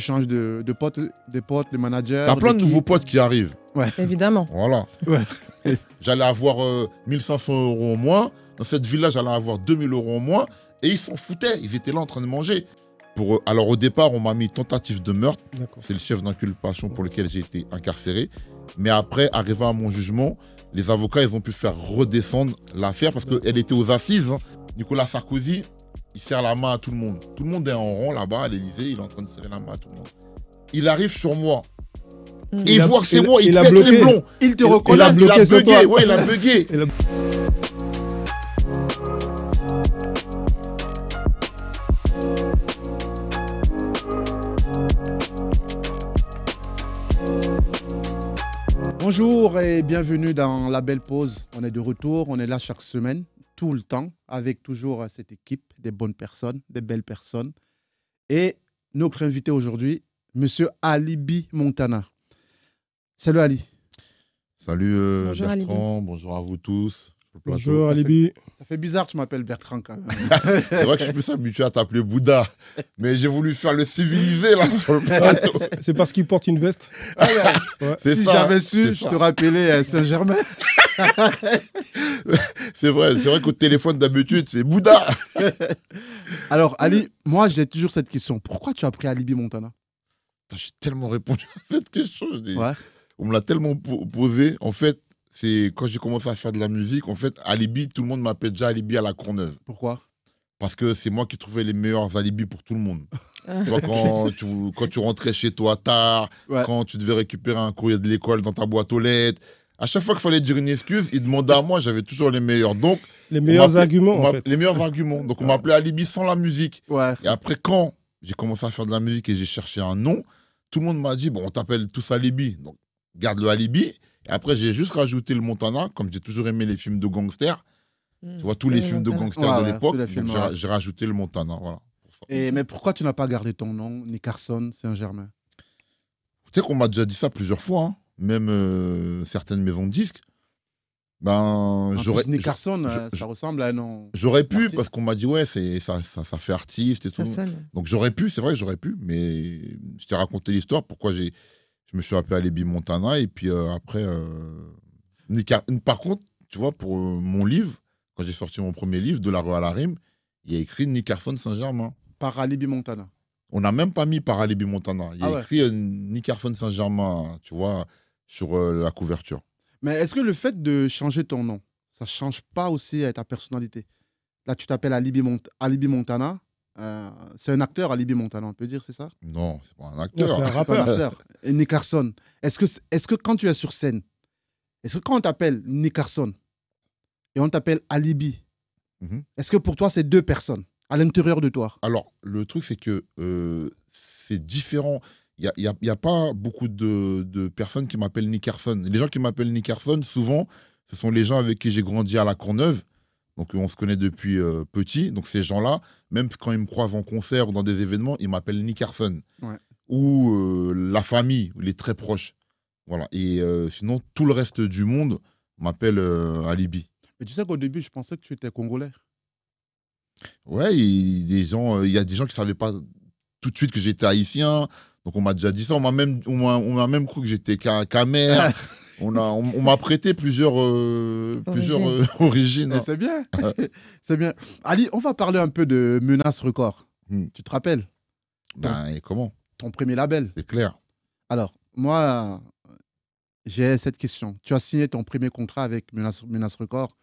changes de potes, des potes, de managers. T'as plein de nouveaux potes qui arrivent. Ouais. Évidemment. Voilà. Ouais. J'allais avoir 1500 € au mois. Dans cette ville-là, j'allais avoir 2000 € au mois. Et ils s'en foutaient. Ils étaient là en train de manger. Alors au départ, on m'a mis tentative de meurtre. C'est le chef d'inculpation pour lequel j'ai été incarcéré. Mais après, arrivé à mon jugement, les avocats, ils ont pu faire redescendre l'affaire parce qu'elle était aux assises. Hein. Nicolas Sarkozy, il serre la main à tout le monde. Tout le monde est en rond là-bas à l'Élysée. Il est en train de serrer la main à tout le monde. Il arrive sur moi. Et il voit que c'est moi. Il pète les plombs. Il te reconnaît. Il a bugué. Ouais, il a bugué. Bonjour et bienvenue dans La Belle Pause. On est de retour, on est là chaque semaine, tout le temps, avec toujours cette équipe, des bonnes personnes, des belles personnes. Et notre invité aujourd'hui, Monsieur Ali B. Montana. Salut Ali. Salut Bonjour, Bertrand, bonjour à vous tous. Bonjour Ali B. Ça fait bizarre que tu m'appelles Bertrand quand même. C'est vrai que je suis plus habitué à t'appeler Bouddha, mais j'ai voulu faire le civilisé là sur le plateau. C'est parce qu'il porte une veste. Ouais. Si j'avais su, je te rappelais Saint-Germain. C'est vrai qu'au téléphone d'habitude, c'est Bouddha. Alors Ali, moi j'ai toujours cette question. Pourquoi tu as pris Ali B. Montana? J'ai tellement répondu à cette question. Ouais. On me l'a tellement posé. En fait, c'est quand j'ai commencé à faire de la musique, en fait, alibi, tout le monde m'appelle déjà alibi à la Courneuve. Pourquoi? Parce que c'est moi qui trouvais les meilleurs alibis pour tout le monde. Tu vois, quand tu rentrais chez toi tard, ouais. Quand tu devais récupérer un courrier de l'école dans ta boîte aux lettres, à chaque fois qu'il fallait dire une excuse, ils demandaient à moi, j'avais toujours les meilleurs. Donc, les meilleurs arguments, en fait. Les meilleurs arguments. Donc, on m'appelait alibi sans la musique. Ouais. Et après, quand j'ai commencé à faire de la musique et j'ai cherché un nom, tout le monde m'a dit, bon, on t'appelle tous alibi. Donc, garde le alibi. Et après, j'ai juste rajouté le Montana, comme j'ai toujours aimé les films de gangsters. Tu vois, tous les films de gangsters de l'époque. J'ai rajouté le Montana, voilà. Mais pourquoi tu n'as pas gardé ton nom, Nickerson Saint-Germain? Tu sais qu'on m'a déjà dit ça plusieurs fois, hein. Même certaines maisons de disques. Ben, j'aurais. Nickerson, ça ressemble à un nom. J'aurais pu, parce qu'on m'a dit, ouais, ça fait artiste et tout. Donc j'aurais pu, c'est vrai que j'aurais pu, mais je t'ai raconté l'histoire, pourquoi je me suis appelé Alibi Montana, et puis après. Par contre, tu vois, pour mon livre, quand j'ai sorti mon premier livre, De la rue à la rime, il y a écrit Nickerson Saint-Germain. Par Alibi Montana. On n'a même pas mis par Alibi Montana. Il y a écrit Nickerson Saint-Germain, tu vois, sur la couverture. Mais est-ce que le fait de changer ton nom, ça ne change pas aussi ta personnalité? Là, tu t'appelles Alibi Montana. C'est un acteur, Alibi Montana, on peut dire, c'est ça? Non, c'est pas un acteur. Non, c'est un rappeur. Et Nickerson, est-ce que quand tu es sur scène, est-ce que quand on t'appelle Nickerson et on t'appelle Alibi, est-ce que pour toi, c'est deux personnes à l'intérieur de toi? Alors, le truc, c'est que c'est différent. Il n'y a pas beaucoup de personnes qui m'appellent Nickerson. Les gens qui m'appellent Nickerson, souvent, ce sont les gens avec qui j'ai grandi à la Courneuve. Donc, on se connaît depuis petit. Donc, ces gens-là, même quand ils me croisent en concert ou dans des événements, ils m'appellent Nickerson. Ouais. Ou la famille, ou les très proches. Voilà. Et sinon, tout le reste du monde m'appelle Alibi. Mais tu sais qu'au début, je pensais que tu étais congolais. Ouais, il y a des gens qui ne savaient pas tout de suite que j'étais haïtien. Donc, on m'a déjà dit ça. On m'a même cru que j'étais Camer. On m'a prêté plusieurs origines. C'est bien. C'est bien. Ali, on va parler un peu de Menace Record. Tu te rappelles? Et comment? Ton premier label. C'est clair. Alors, moi, j'ai cette question. Tu as signé ton premier contrat avec Menace Record,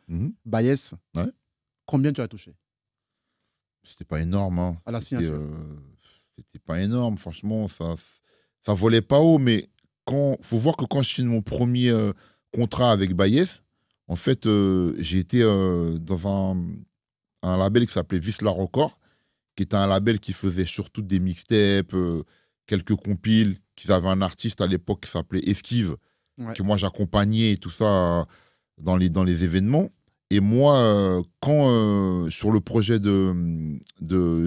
Bayes. Ouais. Combien tu as touché? C'était pas énorme. Hein. À la signature. C'était pas énorme. Franchement, ça volait pas haut. Mais faut voir que quand je signe mon premier contrat avec Bayes, en fait, j'ai été dans un label qui s'appelait Visla Record, qui était un label qui faisait surtout des mixtapes, quelques compiles, qui avait un artiste à l'époque qui s'appelait Esquive, que moi j'accompagnais et tout ça dans les événements. Et moi, quand sur le projet de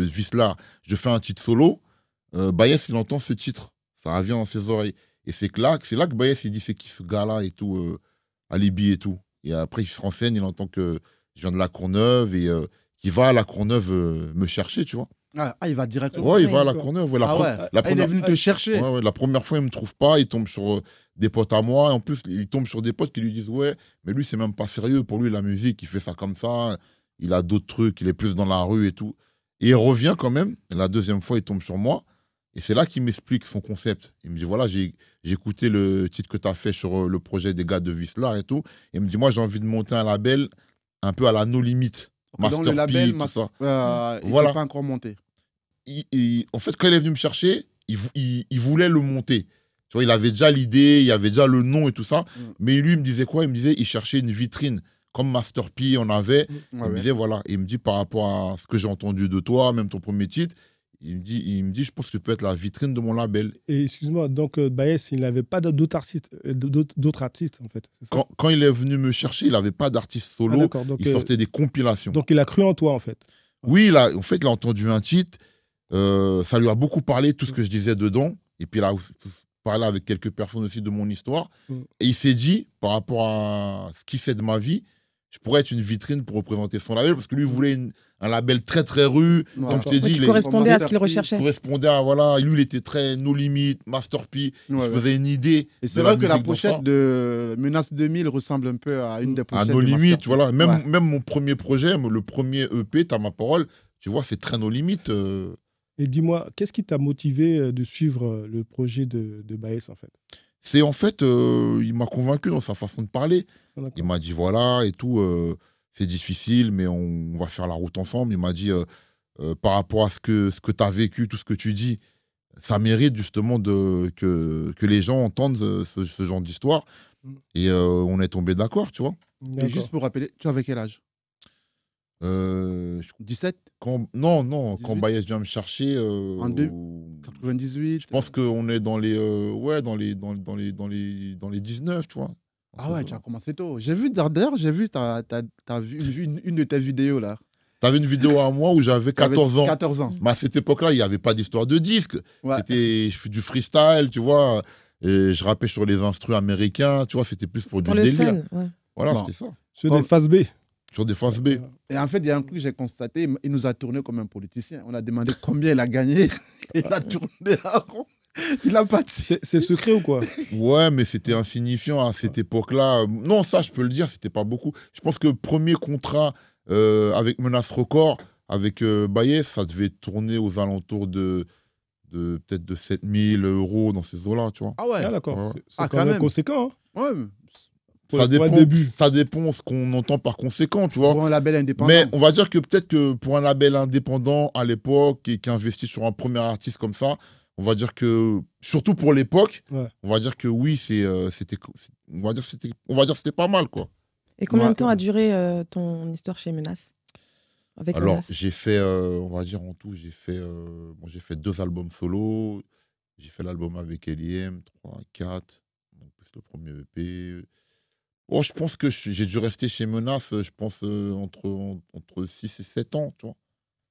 Visla, je fais un titre solo, Bayes, il entend ce titre. Ça revient dans ses oreilles. Et c'est là que Bayes, il dit c'est qui ce gars-là et tout, Alibi et tout. Et après, il se renseigne, il entend que je viens de la Courneuve et qu'il va à la Courneuve me chercher, tu vois. Ah, il va directement. Ouais, il va à la d'accord. Courneuve. Ouais, Ah ouais. la Il est première... venu te chercher. ouais, la première fois, il me trouve pas. Il tombe sur des potes à moi. Et en plus, il tombe sur des potes qui lui disent ouais, mais lui, c'est même pas sérieux. Pour lui, la musique, il fait ça comme ça. Il a d'autres trucs. Il est plus dans la rue et tout. Et il revient quand même. Et la deuxième fois, il tombe sur moi. Et c'est là qu'il m'explique son concept. Il me dit voilà, j'ai écouté le titre que tu as fait sur le projet des gars de Vislar et tout. Et il me dit moi, j'ai envie de monter un label un peu à la No Limit. Dans Master le label, P, tout ça. il Voilà. n'était pas encore monté. En fait, quand il est venu me chercher, il voulait le monter. Tu vois, il avait déjà l'idée, il y avait déjà le nom et tout ça. Mais lui, il me disait quoi? Il me disait, il cherchait une vitrine. Comme Master P, on avait. Il me disait, voilà. Et il me dit, par rapport à ce que j'ai entendu de toi, même ton premier titre, il me dit, je pense que tu peux être la vitrine de mon label. Et excuse-moi, donc Baez, il n'avait pas d'autres artistes, en fait, c'est ça? Quand il est venu me chercher, il n'avait pas d'artiste Ah, solo. d'accord, donc, Il sortait des compilations. donc il a cru en toi, en fait. Oui, en fait, il a entendu un titre. Ça lui a beaucoup parlé, tout ce que je disais dedans. Et puis, il a parlé avec quelques personnes aussi de mon histoire. Et il s'est dit, par rapport à ce qu'il sait de ma vie, je pourrais être une vitrine pour représenter son label. Parce que lui, il voulait un label très, très rue. Comme je t'ai dit, Tu correspondais à ce qu'il recherchait. correspondait à, voilà, lui, il était très no limit, Master P. Il se faisait une idée. Et c'est vrai que la pochette de Menace 2000 ressemble un peu à une des pochettes. À No de Limit, Master P. voilà. Même mon premier projet, le premier EP, T'as ma parole, tu vois, c'est très No Limit. Et dis-moi, qu'est-ce qui t'a motivé de suivre le projet de Baez, en fait? C'est en fait, il m'a convaincu dans sa façon de parler. Il m'a dit voilà et tout, c'est difficile, mais on va faire la route ensemble. Il m'a dit par rapport à ce que tu as vécu, tout ce que tu dis, ça mérite justement que les gens entendent ce genre d'histoire. Et on est tombé d'accord, tu vois. Et juste pour rappeler, tu avais quel âge 17 Non, 18? quand Baez vient me chercher. En 98 Je pense qu'on est dans les 19, tu vois. Ah ouais, tu as commencé tôt. J'ai vu, d'ailleurs, t'as vu une de tes vidéos là. T'avais une vidéo à moi où j'avais 14 ans. 14 ans. Mais à cette époque-là, il n'y avait pas d'histoire de disque. Ouais. Je fais du freestyle, tu vois. Et je rappais sur les instrus américains, tu vois. C'était plus pour du délire. Fun, ouais. Voilà, Bon. c'était ça. Sur des phases B. Sur des phases B. Et en fait, il y a un truc que j'ai constaté, il nous a tourné comme un politicien. On a demandé combien il a gagné. Il a tourné à rond. Il a pas tiré. C'est secret ou quoi? Ouais, mais c'était insignifiant à cette époque-là. Non, ça, je peux le dire, c'était pas beaucoup. Je pense que le premier contrat avec Menace Record, avec Baez, ça devait tourner aux alentours de peut-être de 7 000 € dans ces eaux-là, tu vois. Ah ouais. Ah d'accord, Ouais. c'est quand même conséquent. Hein. Ouais. Ça pour un dépend, début. ça dépend ce qu'on entend par conséquent, tu vois. Pour un label indépendant. Mais on va dire que peut-être que pour un label indépendant à l'époque et qui investit sur un premier artiste comme ça, on va dire que, surtout pour l'époque, Ouais. on va dire que oui, c'était pas mal, quoi. Et combien de Ouais. temps a duré ton histoire chez Menace avec Alors, Menace j'ai fait, on va dire en tout, j'ai fait 2 albums solo. J'ai fait l'album avec L.I.M, 3, 4, donc plus le premier EP. Bon, je pense que j'ai dû rester chez Menace, je pense, entre 6 et 7 ans, tu vois.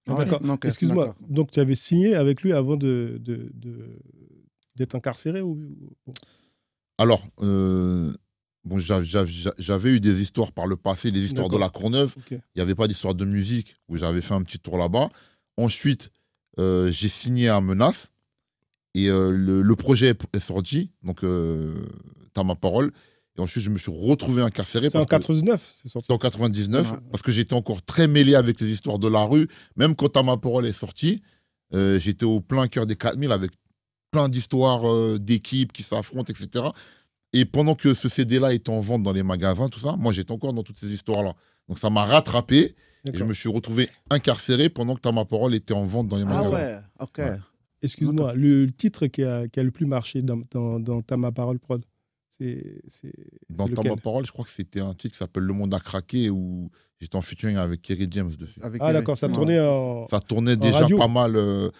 Ah, Ok. d'accord. Ok, Excuse-moi, d'accord. donc tu avais signé avec lui avant d'être incarcéré ou... Alors, bon, j'avais eu des histoires par le passé, des histoires de D'accord. la Courneuve. Ok. Il n'y avait pas d'histoire de musique où j'avais fait un petit tour là-bas. Ensuite, j'ai signé à Menace et le projet est sorti, donc T'as ma parole. Et ensuite, je me suis retrouvé incarcéré. C'est en 89, c'est sorti. C'est en 99, Ouais. parce que j'étais encore très mêlé avec les histoires de la rue. Même quand T'as ma parole est sorti, j'étais au plein cœur des 4000 avec plein d'histoires d'équipes qui s'affrontent, etc. Et pendant que ce CD-là était en vente dans les magasins, tout ça, moi, j'étais encore dans toutes ces histoires-là. Donc, ça m'a rattrapé et je D'accord. me suis retrouvé incarcéré pendant que T'as ma parole était en vente dans les Ah magasins. ouais, ok. Ouais. Excuse-moi, le titre qui a le plus marché dans T'as ma parole prod, c'est Dans T'as lequel? ma parole, je crois que c'était un titre qui s'appelle Le Monde a craqué, où j'étais en featuring avec Kerry James dessus. Avec Ah Eric. d'accord, ça Ouais. tournait en... Ça tournait En déjà radio. pas mal.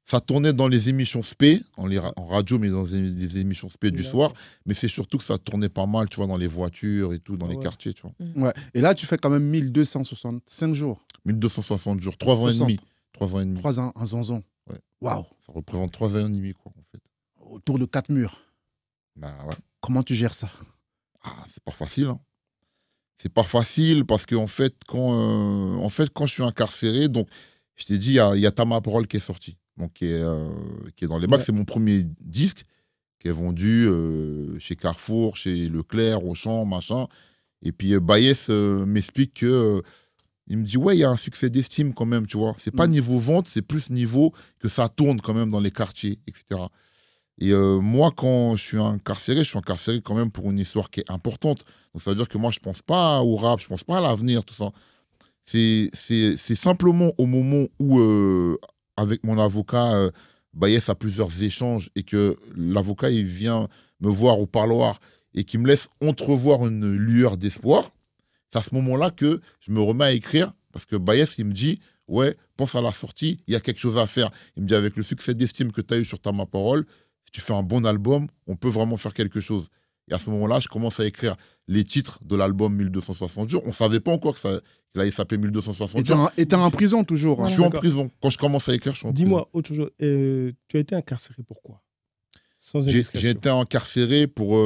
Ça tournait dans les émissions SP, en radio, mais dans les émissions SP du D'accord. soir. Mais c'est surtout que ça tournait pas mal, tu vois, dans les voitures et tout, dans Ah les ouais. quartiers, tu vois. Ouais. Et là, tu fais quand même 1265 jours. 1260 jours, 3 ans et 60. demi. 3 ans et demi. 3 ans en zonzon. Ouais. Waouh. Ça représente 3 ans et demi, quoi, en fait. Autour de 4 murs. Bah ouais. Comment tu gères ça? Ah, c'est pas facile, hein. C'est pas facile parce qu'en fait, quand je suis incarcéré, donc Je t'ai dit, il y a Ta Ma Parole qui est sorti, donc qui est dans les bacs. Ouais. C'est mon premier disque qui est vendu chez Carrefour, chez Leclerc, Auchan, machin. Et puis Baïs m'explique que il me dit ouais, il y a un succès d'estime quand même, tu vois. C'est pas niveau vente, c'est plus niveau que ça tourne quand même dans les quartiers, etc. Et moi, quand je suis incarcéré quand même pour une histoire qui est importante. Donc ça veut dire que moi, je pense pas au rap, je pense pas à l'avenir, tout ça. C'est simplement au moment où, avec mon avocat, Baïs a plusieurs échanges et que l'avocat, il vient me voir au parloir et qui me laisse entrevoir une lueur d'espoir. C'est à ce moment-là que je me remets à écrire parce que Baïs, il me dit ouais, pense à la sortie, il y a quelque chose à faire. Il me dit avec le succès d'estime que tu as eu sur Ta Ma Parole, si tu fais un bon album, on peut vraiment faire quelque chose. Et à ce moment-là, je commence à écrire les titres de l'album 1260 jours. On ne savait pas encore qu'il allait s'appeler 1260 jours. Et t'es en prison toujours. Je hein. suis en D'accord. prison. Quand je commence à écrire, je suis en prison. Dis-moi autre chose. Tu as été incarcéré pourquoi? Sans J'ai indiscrétion. été incarcéré pour.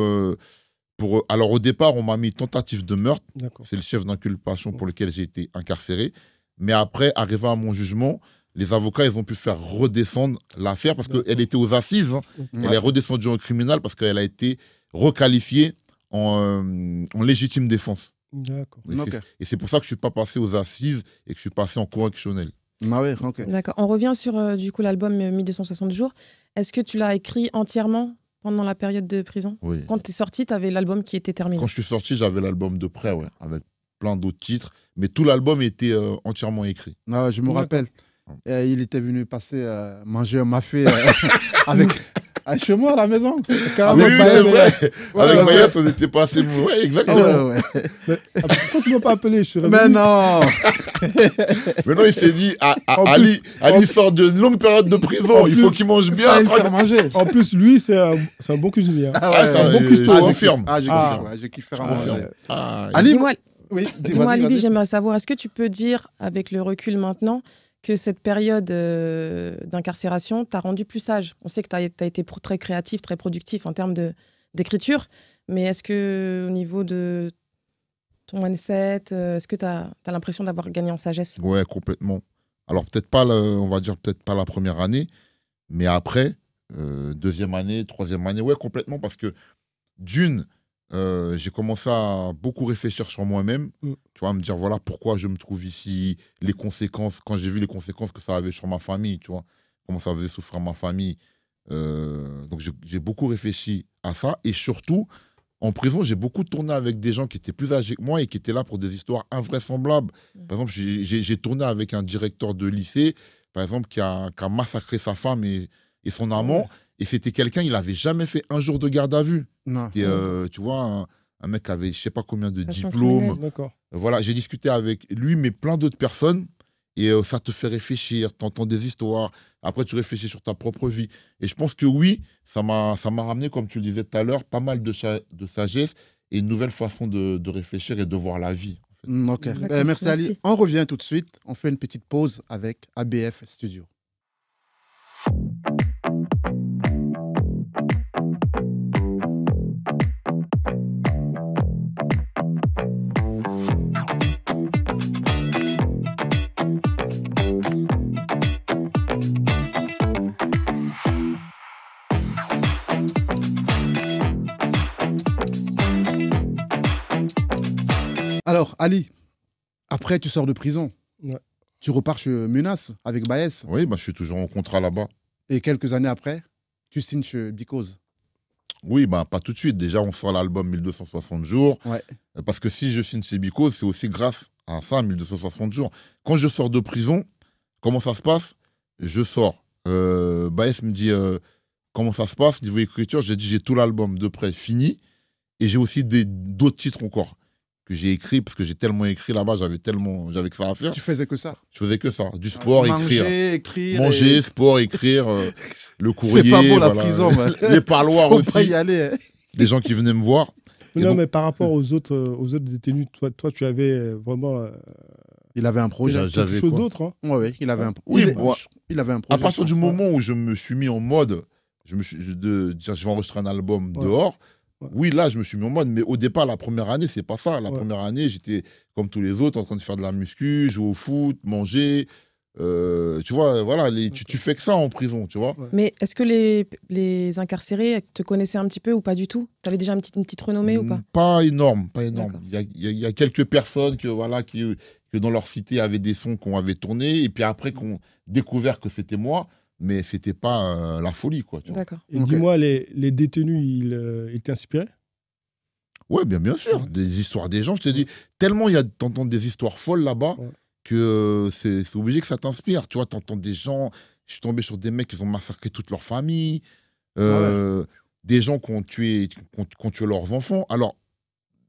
Alors, au départ, on m'a mis tentative de meurtre. D'accord. C'est le chef d'inculpation pour lequel j'ai été incarcéré. Mais après, arrivé à mon jugement, les avocats, ils ont pu faire redescendre l'affaire parce D'accord. qu'elle était aux assises. hein. Ouais. Elle est redescendue en criminal parce qu'elle a été requalifiée en légitime défense. D'accord. Et c'est pour ça que je ne suis pas passé aux assises et que je suis passé en correctionnel. Ah ouais, ok. D'accord. On revient sur du coup l'album 1260 jours. Est-ce que tu l'as écrit entièrement pendant la période de prison? Oui. Quand tu es sorti, tu avais l'album qui était terminé. Quand je suis sorti, j'avais l'album de près, ouais, avec plein d'autres titres. Mais tout l'album était entièrement écrit. Ah ouais, je me D'accord. rappelle. Il était venu passer manger un mafé avec chez moi à la maison. Ah Carrément, oui, Baïs, c'est vrai. Ouais, Avec ouais, Baïs, on était passé. Ouais, Ah exactement. ouais, ouais. Pourquoi tu ne m'as pas appelé? Je serais Mais venu. non. Maintenant, il s'est dit, En Ali sort d'une longue période de prison. En Il faut plus, qu'il mange Ça, bien. il me faire manger. En plus, lui, c'est un bon cuisinier. hein. Ah Ah, c'est un ouais. bon cuistot, je hein. confirme. Ah, je Ah. confirme. Ouais, je kiffe faire à Je manger. confirme. ouais. Ah, Ali, Dis-moi, oui, dis-moi vas-y, Libby, vas-y. j'aimerais savoir, est-ce que tu peux dire, avec le recul maintenant, que cette période d'incarcération t'a rendu plus sage? On sait que tu as été très créatif, très productif en termes d'écriture, mais est-ce que au niveau de ton mindset, est-ce que tu as l'impression d'avoir gagné en sagesse? Ouais, complètement. Alors, peut-être pas, on va dire, peut-être pas la première année, mais après, deuxième année, troisième année, ouais, complètement, parce que d'une, j'ai commencé à beaucoup réfléchir sur moi-même, tu vois, à me dire, voilà, pourquoi je me trouve ici, les conséquences, quand j'ai vu les conséquences que ça avait sur ma famille, tu vois, comment ça faisait souffrir ma famille. Donc, j'ai beaucoup réfléchi à ça, et surtout, en prison, j'ai beaucoup tourné avec des gens qui étaient plus âgés que moi et qui étaient là pour des histoires invraisemblables. Par exemple, j'ai tourné avec un directeur de lycée, par exemple, qui a massacré sa femme et son amant. Et c'était quelqu'un, il n'avait jamais fait un jour de garde à vue. Non. Et, tu vois, un mec qui avait je ne sais pas combien de Façon diplômes. criminelle. D'accord. Voilà, j'ai discuté avec lui, mais plein d'autres personnes. Et ça te fait réfléchir, tu entends des histoires. Après, tu réfléchis sur ta propre vie. Et je pense que oui, ça m'a ramené, comme tu le disais tout à l'heure, pas mal de sagesse et une nouvelle façon de réfléchir et de voir la vie. Ok. D'accord, Merci Ali. merci. On revient tout de suite. On fait une petite pause avec ABF Studio. Alors, Ali, après, tu sors de prison. Ouais. Tu repars chez Menace avec Baez. Oui, bah, je suis toujours en contrat là-bas. Et quelques années après, tu signes chez Because. Oui, bah, pas tout de suite. Déjà, on sort l'album 1260 jours. Ouais. Parce que si je signe chez Because, c'est aussi grâce à ça, 1260 jours. Quand je sors de prison, comment ça se passe? Je sors. Baez me dit comment ça se passe niveau écriture. J'ai dit j'ai tout l'album de près fini. Et j'ai aussi d'autres titres encore que j'ai écrits parce que j'ai tellement écrit là-bas, j'avais que ça à faire. Tu faisais que ça. Je faisais que ça. Du sport, écrire. Écrire. Manger, sport, écrire, le courrier. C'est pas beau la voilà. prison, mais Les parloirs faut aussi. pas y aller. hein. Les gens qui venaient me voir. Et Non, donc- mais par rapport aux autres détenus, toi, tu avais vraiment Il avait un projet. J'avais quelque chose quoi d'autre. Hein. Oui, il avait un Oui, il, moi- il avait un À projet. partir du je pense. moment où je me suis mis en mode, je vais enregistrer un album Ouais. dehors. Ouais. Oui, là, je me suis mis en mode, mais au départ, la première année, c'est pas ça. La Ouais. première année, j'étais comme tous les autres, en train de faire de la muscu, jouer au foot, manger, Tu vois, voilà, tu fais que ça en prison, tu vois. Mais est-ce que les incarcérés te connaissaient un petit peu ou pas du tout? Tu avais déjà une petite renommée ou pas? Pas énorme, pas énorme. D'accord. Il y a quelques personnes que dans leur cité avaient des sons qu'on avait tournés et puis après qu'on découvert que c'était moi, mais c'était pas la folie, quoi. Tu vois. D'accord. Et Ok. dis-moi, les détenus, ils t'inspiraient? Ouais, bien sûr. Des histoires des gens, je te dis, tellement t'entends des histoires folles là-bas Ouais. que c'est obligé que ça t'inspire. Tu vois, t'entends des gens, je suis tombé sur des mecs qui ont massacré toute leur famille, des gens qui ont tué leurs enfants. Alors,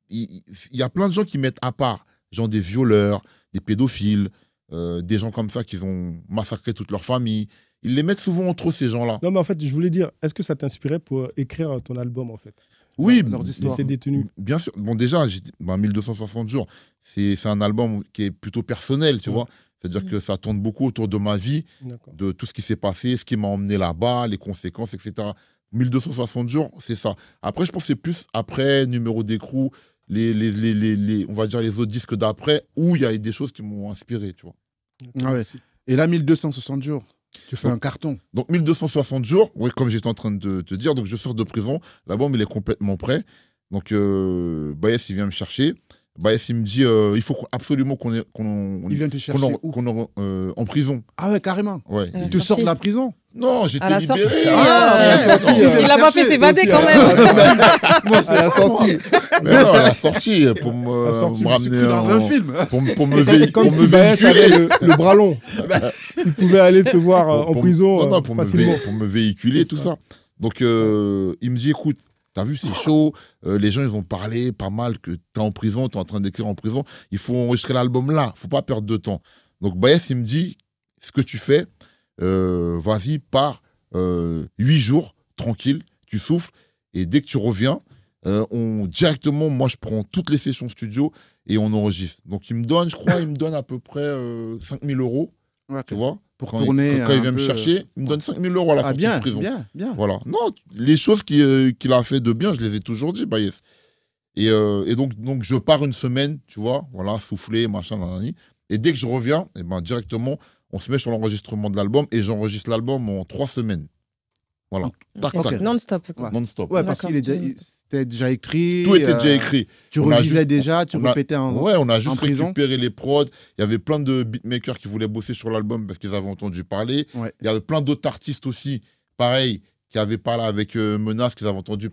il y a plein de gens qui mettent à part, genre des violeurs, des pédophiles, des gens comme ça qui ont massacré toute leur famille. Ils les mettent souvent entre eux, ces gens-là. Non, mais en fait, je voulais dire, est-ce que ça t'inspirait pour écrire ton album, en fait? Oui, leurs histoires. Ces détenus. bien sûr. Bon, déjà, 1260 jours, c'est un album qui est plutôt personnel, tu Ouais. vois. C'est-à-dire que ça tourne beaucoup autour de ma vie, D'accord. de tout ce qui s'est passé, ce qui m'a emmené là-bas, les conséquences, etc. 1260 jours, c'est ça. Après, je pense que c'est plus après, numéro d'écrou, on va dire les autres disques d'après, où il y a des choses qui m'ont inspiré, tu vois. Ah ouais. Merci. Et là, 1260 jours, tu fais Donc- un carton. Donc 1260 jours, oui, comme j'étais en train de te dire, donc je sors de prison, l'album il est complètement prêt. Donc Baez il vient me chercher. Baez il me dit il faut absolument qu'on Ils viennent te chercher où? en prison. Ah ouais, carrément. Ouais. À la Ils te sortent de la prison. Non, j'étais À la libéré. sortie, ouais, il l'a pas fait s'évader quand même. Moi, c'est la sortie. Mais non, à la sortie pour me, La sortie, me Je suis ramener pris dans un film. pour me véhiculer. Comme si Baez avait le bras long. Il pouvait aller te voir en prison Non, pour facilement. pour me véhiculer, tout ça. Donc, il me dit, écoute, t'as vu, c'est chaud. Les gens, ils ont parlé pas mal que t'es en prison, t'es en train d'écrire en prison. Il faut enregistrer l'album là. Faut pas perdre de temps. Donc, Baez, il me dit, ce que tu fais, vas-y, pars 8 jours, tranquille, tu souffles. Et dès que tu reviens, directement, moi, je prends toutes les sessions studio et on enregistre. Donc, il me donne à peu près 5 000 euros, Ouais, tu vois. pour Quand tourner. quand il un vient me peu- chercher, il me donne 5 000 euros à la Ah, sortie bien, de prison. bien. Voilà. Non, les choses qu'il a fait de bien, je les ai toujours dit, Baez. Et donc, je pars une semaine, tu vois, voilà, souffler, machin, nanani. Et dès que je reviens, eh ben, directement, on se met sur l'enregistrement de l'album et j'enregistre l'album en 3 semaines. Voilà. Tac, Ok. tac, Non-stop. quoi. Ouais. non-stop. Ouais, parce D'accord, c'était déjà écrit. Tout était déjà écrit. Tu On a revisais juste- déjà, tu on a- répétais en. Ouais, on a juste prison. récupéré les prods. Il y avait plein de beatmakers qui voulaient bosser sur l'album parce qu'ils avaient entendu parler. Ouais. Il y avait plein d'autres artistes aussi, pareil, qui avaient parlé avec Menace, qu'ils avaient entendu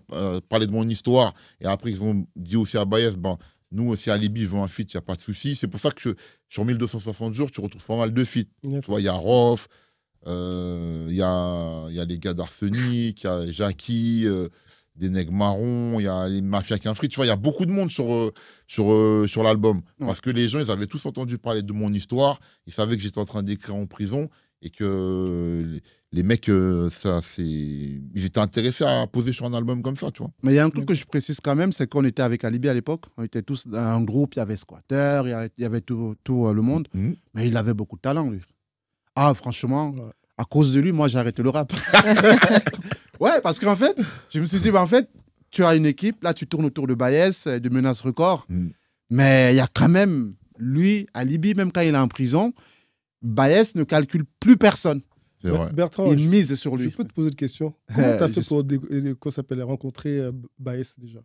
parler de mon histoire. Et après, ils ont dit aussi à Baez, nous aussi à Libye, ils veulent un feat, il n'y a pas de souci. C'est pour ça que sur 1260 jours, tu retrouves pas mal de feats. Tu vois, il y a Rof, il y a les gars d'Arsenic, il y a Jackie, des nègres marrons, il y a les Mafia Quinfri. Tu vois, il y a beaucoup de monde sur l'album. Ouais. Parce que les gens, ils avaient tous entendu parler de mon histoire. Ils savaient que j'étais en train d'écrire en prison et que les mecs, ils étaient intéressés à poser sur un album comme ça, tu vois. Mais il y a un truc que je précise quand même, c'est qu'on était avec Alibi à l'époque. On était tous dans un groupe, il y avait Squatter, il y avait tout le monde. Mhm. Mais il avait beaucoup de talent, lui. Ah, franchement, Ouais. à cause de lui, moi, j'ai arrêté le rap. Ouais, parce qu'en fait, je me suis dit, en fait, tu as une équipe, là, tu tournes autour de Baez, de Menace Record. Mhm. Mais il y a quand même, lui, Alibi, même quand il est en prison, Baez ne calcule plus personne. C'est vrai. Bertrand, Il mise sur je lui. peux te poser une question. Comment tu as fait Je- pour qu'on s'appelle, rencontrer Baez déjà?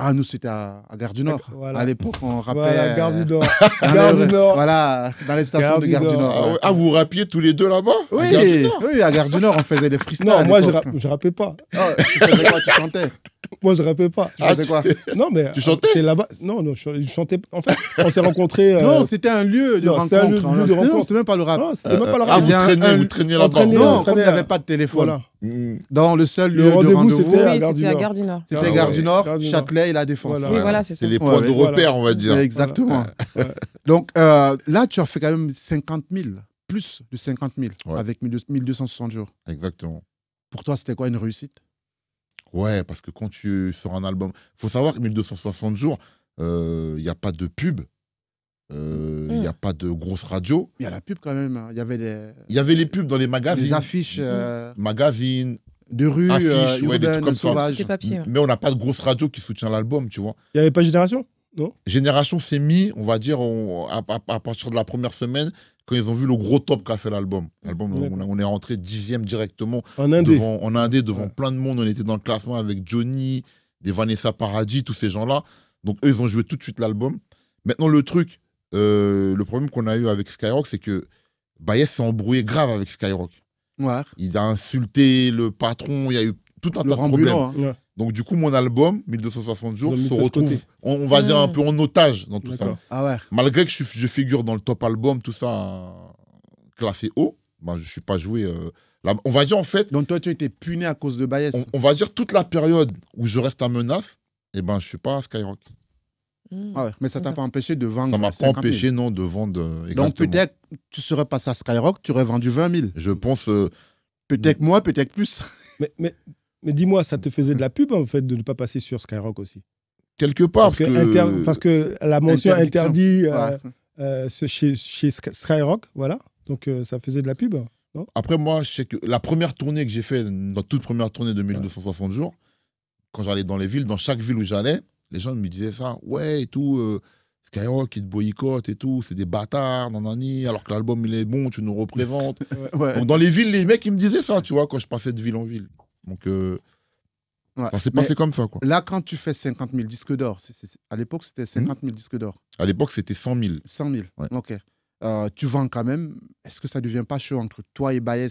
Ah, nous, c'était à Gare du Nord. Voilà. À l'époque, on rappait. Voilà, Gare du Nord. dans Gare les- du Nord. Voilà, dans les stations Gare de du Gare du Nord. Nord. Ah, ouais. ouais. Ah, vous rappiez tous les deux là-bas à Oui, Gare du Nord oui, à Gare du Nord, on faisait des freestyles. Non, à moi, l'époque. je rappais pas. Ah, tu faisais quoi? Tu chantais? Moi, je rappais pas. Tu faisais quoi? Non, mais. Tu chantais C'est là-bas. Non, je chantais. En fait, on s'est rencontrés. Non, c'était un lieu de non, rencontre. c'était un lieu de C'était- rencontre. C'était même pas le rap. non, c'était même pas la Ah, radio. vous traîniez là-bas. entraîné, Non, on comme il n'y traînait avait pas de téléphone. Voilà. Mm. Dans le seul Le lieu de rendez-vous, rendez-vous, c'était à Oui, Gare du c'était à Nord. Gare du Nord. c'était Ah Gare ouais. du Nord, Gare du Nord. Châtelet et La Défense. Voilà. Oui, voilà, c'est ça. C'est les points de voilà. repère, on va dire. Exactement. Ouais. Donc là, tu as fait quand même 50 000, plus de 50 000 Ouais. avec 1260 jours. Exactement. Pour toi, c'était quoi une réussite? Ouais, parce que quand tu sors un album, faut savoir que 1260 jours, il n'y a pas de pub, il n'y a pas de grosse radio. Il y a la pub quand même. Hein. Il y avait Il y avait les pubs dans les magazines. des affiches Magazines, de rue, affiches, ouais, des trucs urbaines, comme ça. sauvages. C'était papier. ouais. mais on n'a pas de grosse radio qui soutient l'album, tu vois. Il n'y avait pas Génération? Génération s'est mis, on va dire, à partir de la première semaine, quand ils ont vu le gros top qu'a fait l'album. L'album, D'accord. on est rentré 10e directement En indé. en Indé, devant Ouais. plein de monde. On était dans le classement avec Johnny, des Vanessa Paradis, tous ces gens-là. Donc eux, ils ont joué tout de suite l'album. Maintenant, le truc, le problème qu'on a eu avec Skyrock, c'est que Baez s'est embrouillé grave avec Skyrock. Ouais. Il a insulté le patron, il y a eu tout un tas de Laurent problèmes. Bruno, hein. Ouais. Donc du coup, mon album, 1260 jours, Ils l'ont mis se de retrouve, côté. on va dire, un peu en otage dans tout ça. D'accord. Ah ouais. Malgré que je figure dans le top album, tout ça, classé haut, ben, je ne suis pas joué. On va dire en fait, Donc toi, tu étais puni à cause de Baez. on va dire toute la période où je reste à menace, eh ben, je ne suis pas à Skyrock. Ah ouais. Mais ça t'a D'accord. pas empêché de vendre Ça ne m'a pas 50 000. empêché, non, de vendre. Donc Exactement. peut-être tu serais passé à Skyrock, tu aurais vendu 20 000. Je pense. Peut-être moins, peut-être plus. Mais dis-moi, ça te faisait de la pub en fait de ne pas passer sur Skyrock aussi. Quelque part, Parce que la mention Interdiction. interdit Ouais. chez Skyrock, voilà. Donc ça faisait de la pub. après, moi, je sais que la première tournée que j'ai faite, notre toute première tournée de 1260 jours, quand j'allais dans les villes, dans chaque ville où j'allais, les gens me disaient ça, ouais, et tout, Skyrock, ils te boycottent et tout, c'est des bâtards, nanani, alors que l'album, il est bon, tu nous représentes. Ouais. Donc, dans les villes, les mecs, ils me disaient ça, tu vois, quand je passais de ville en ville. Donc, Ouais. ça s'est Mais passé comme ça, quoi. là, quand tu fais 50 000 disques d'or, à l'époque, c'était 50 000 disques d'or. À l'époque, c'était 100 000. 100 000. Ouais. Ok. Tu vends quand même. Est-ce que ça ne devient pas chaud entre toi et Baez?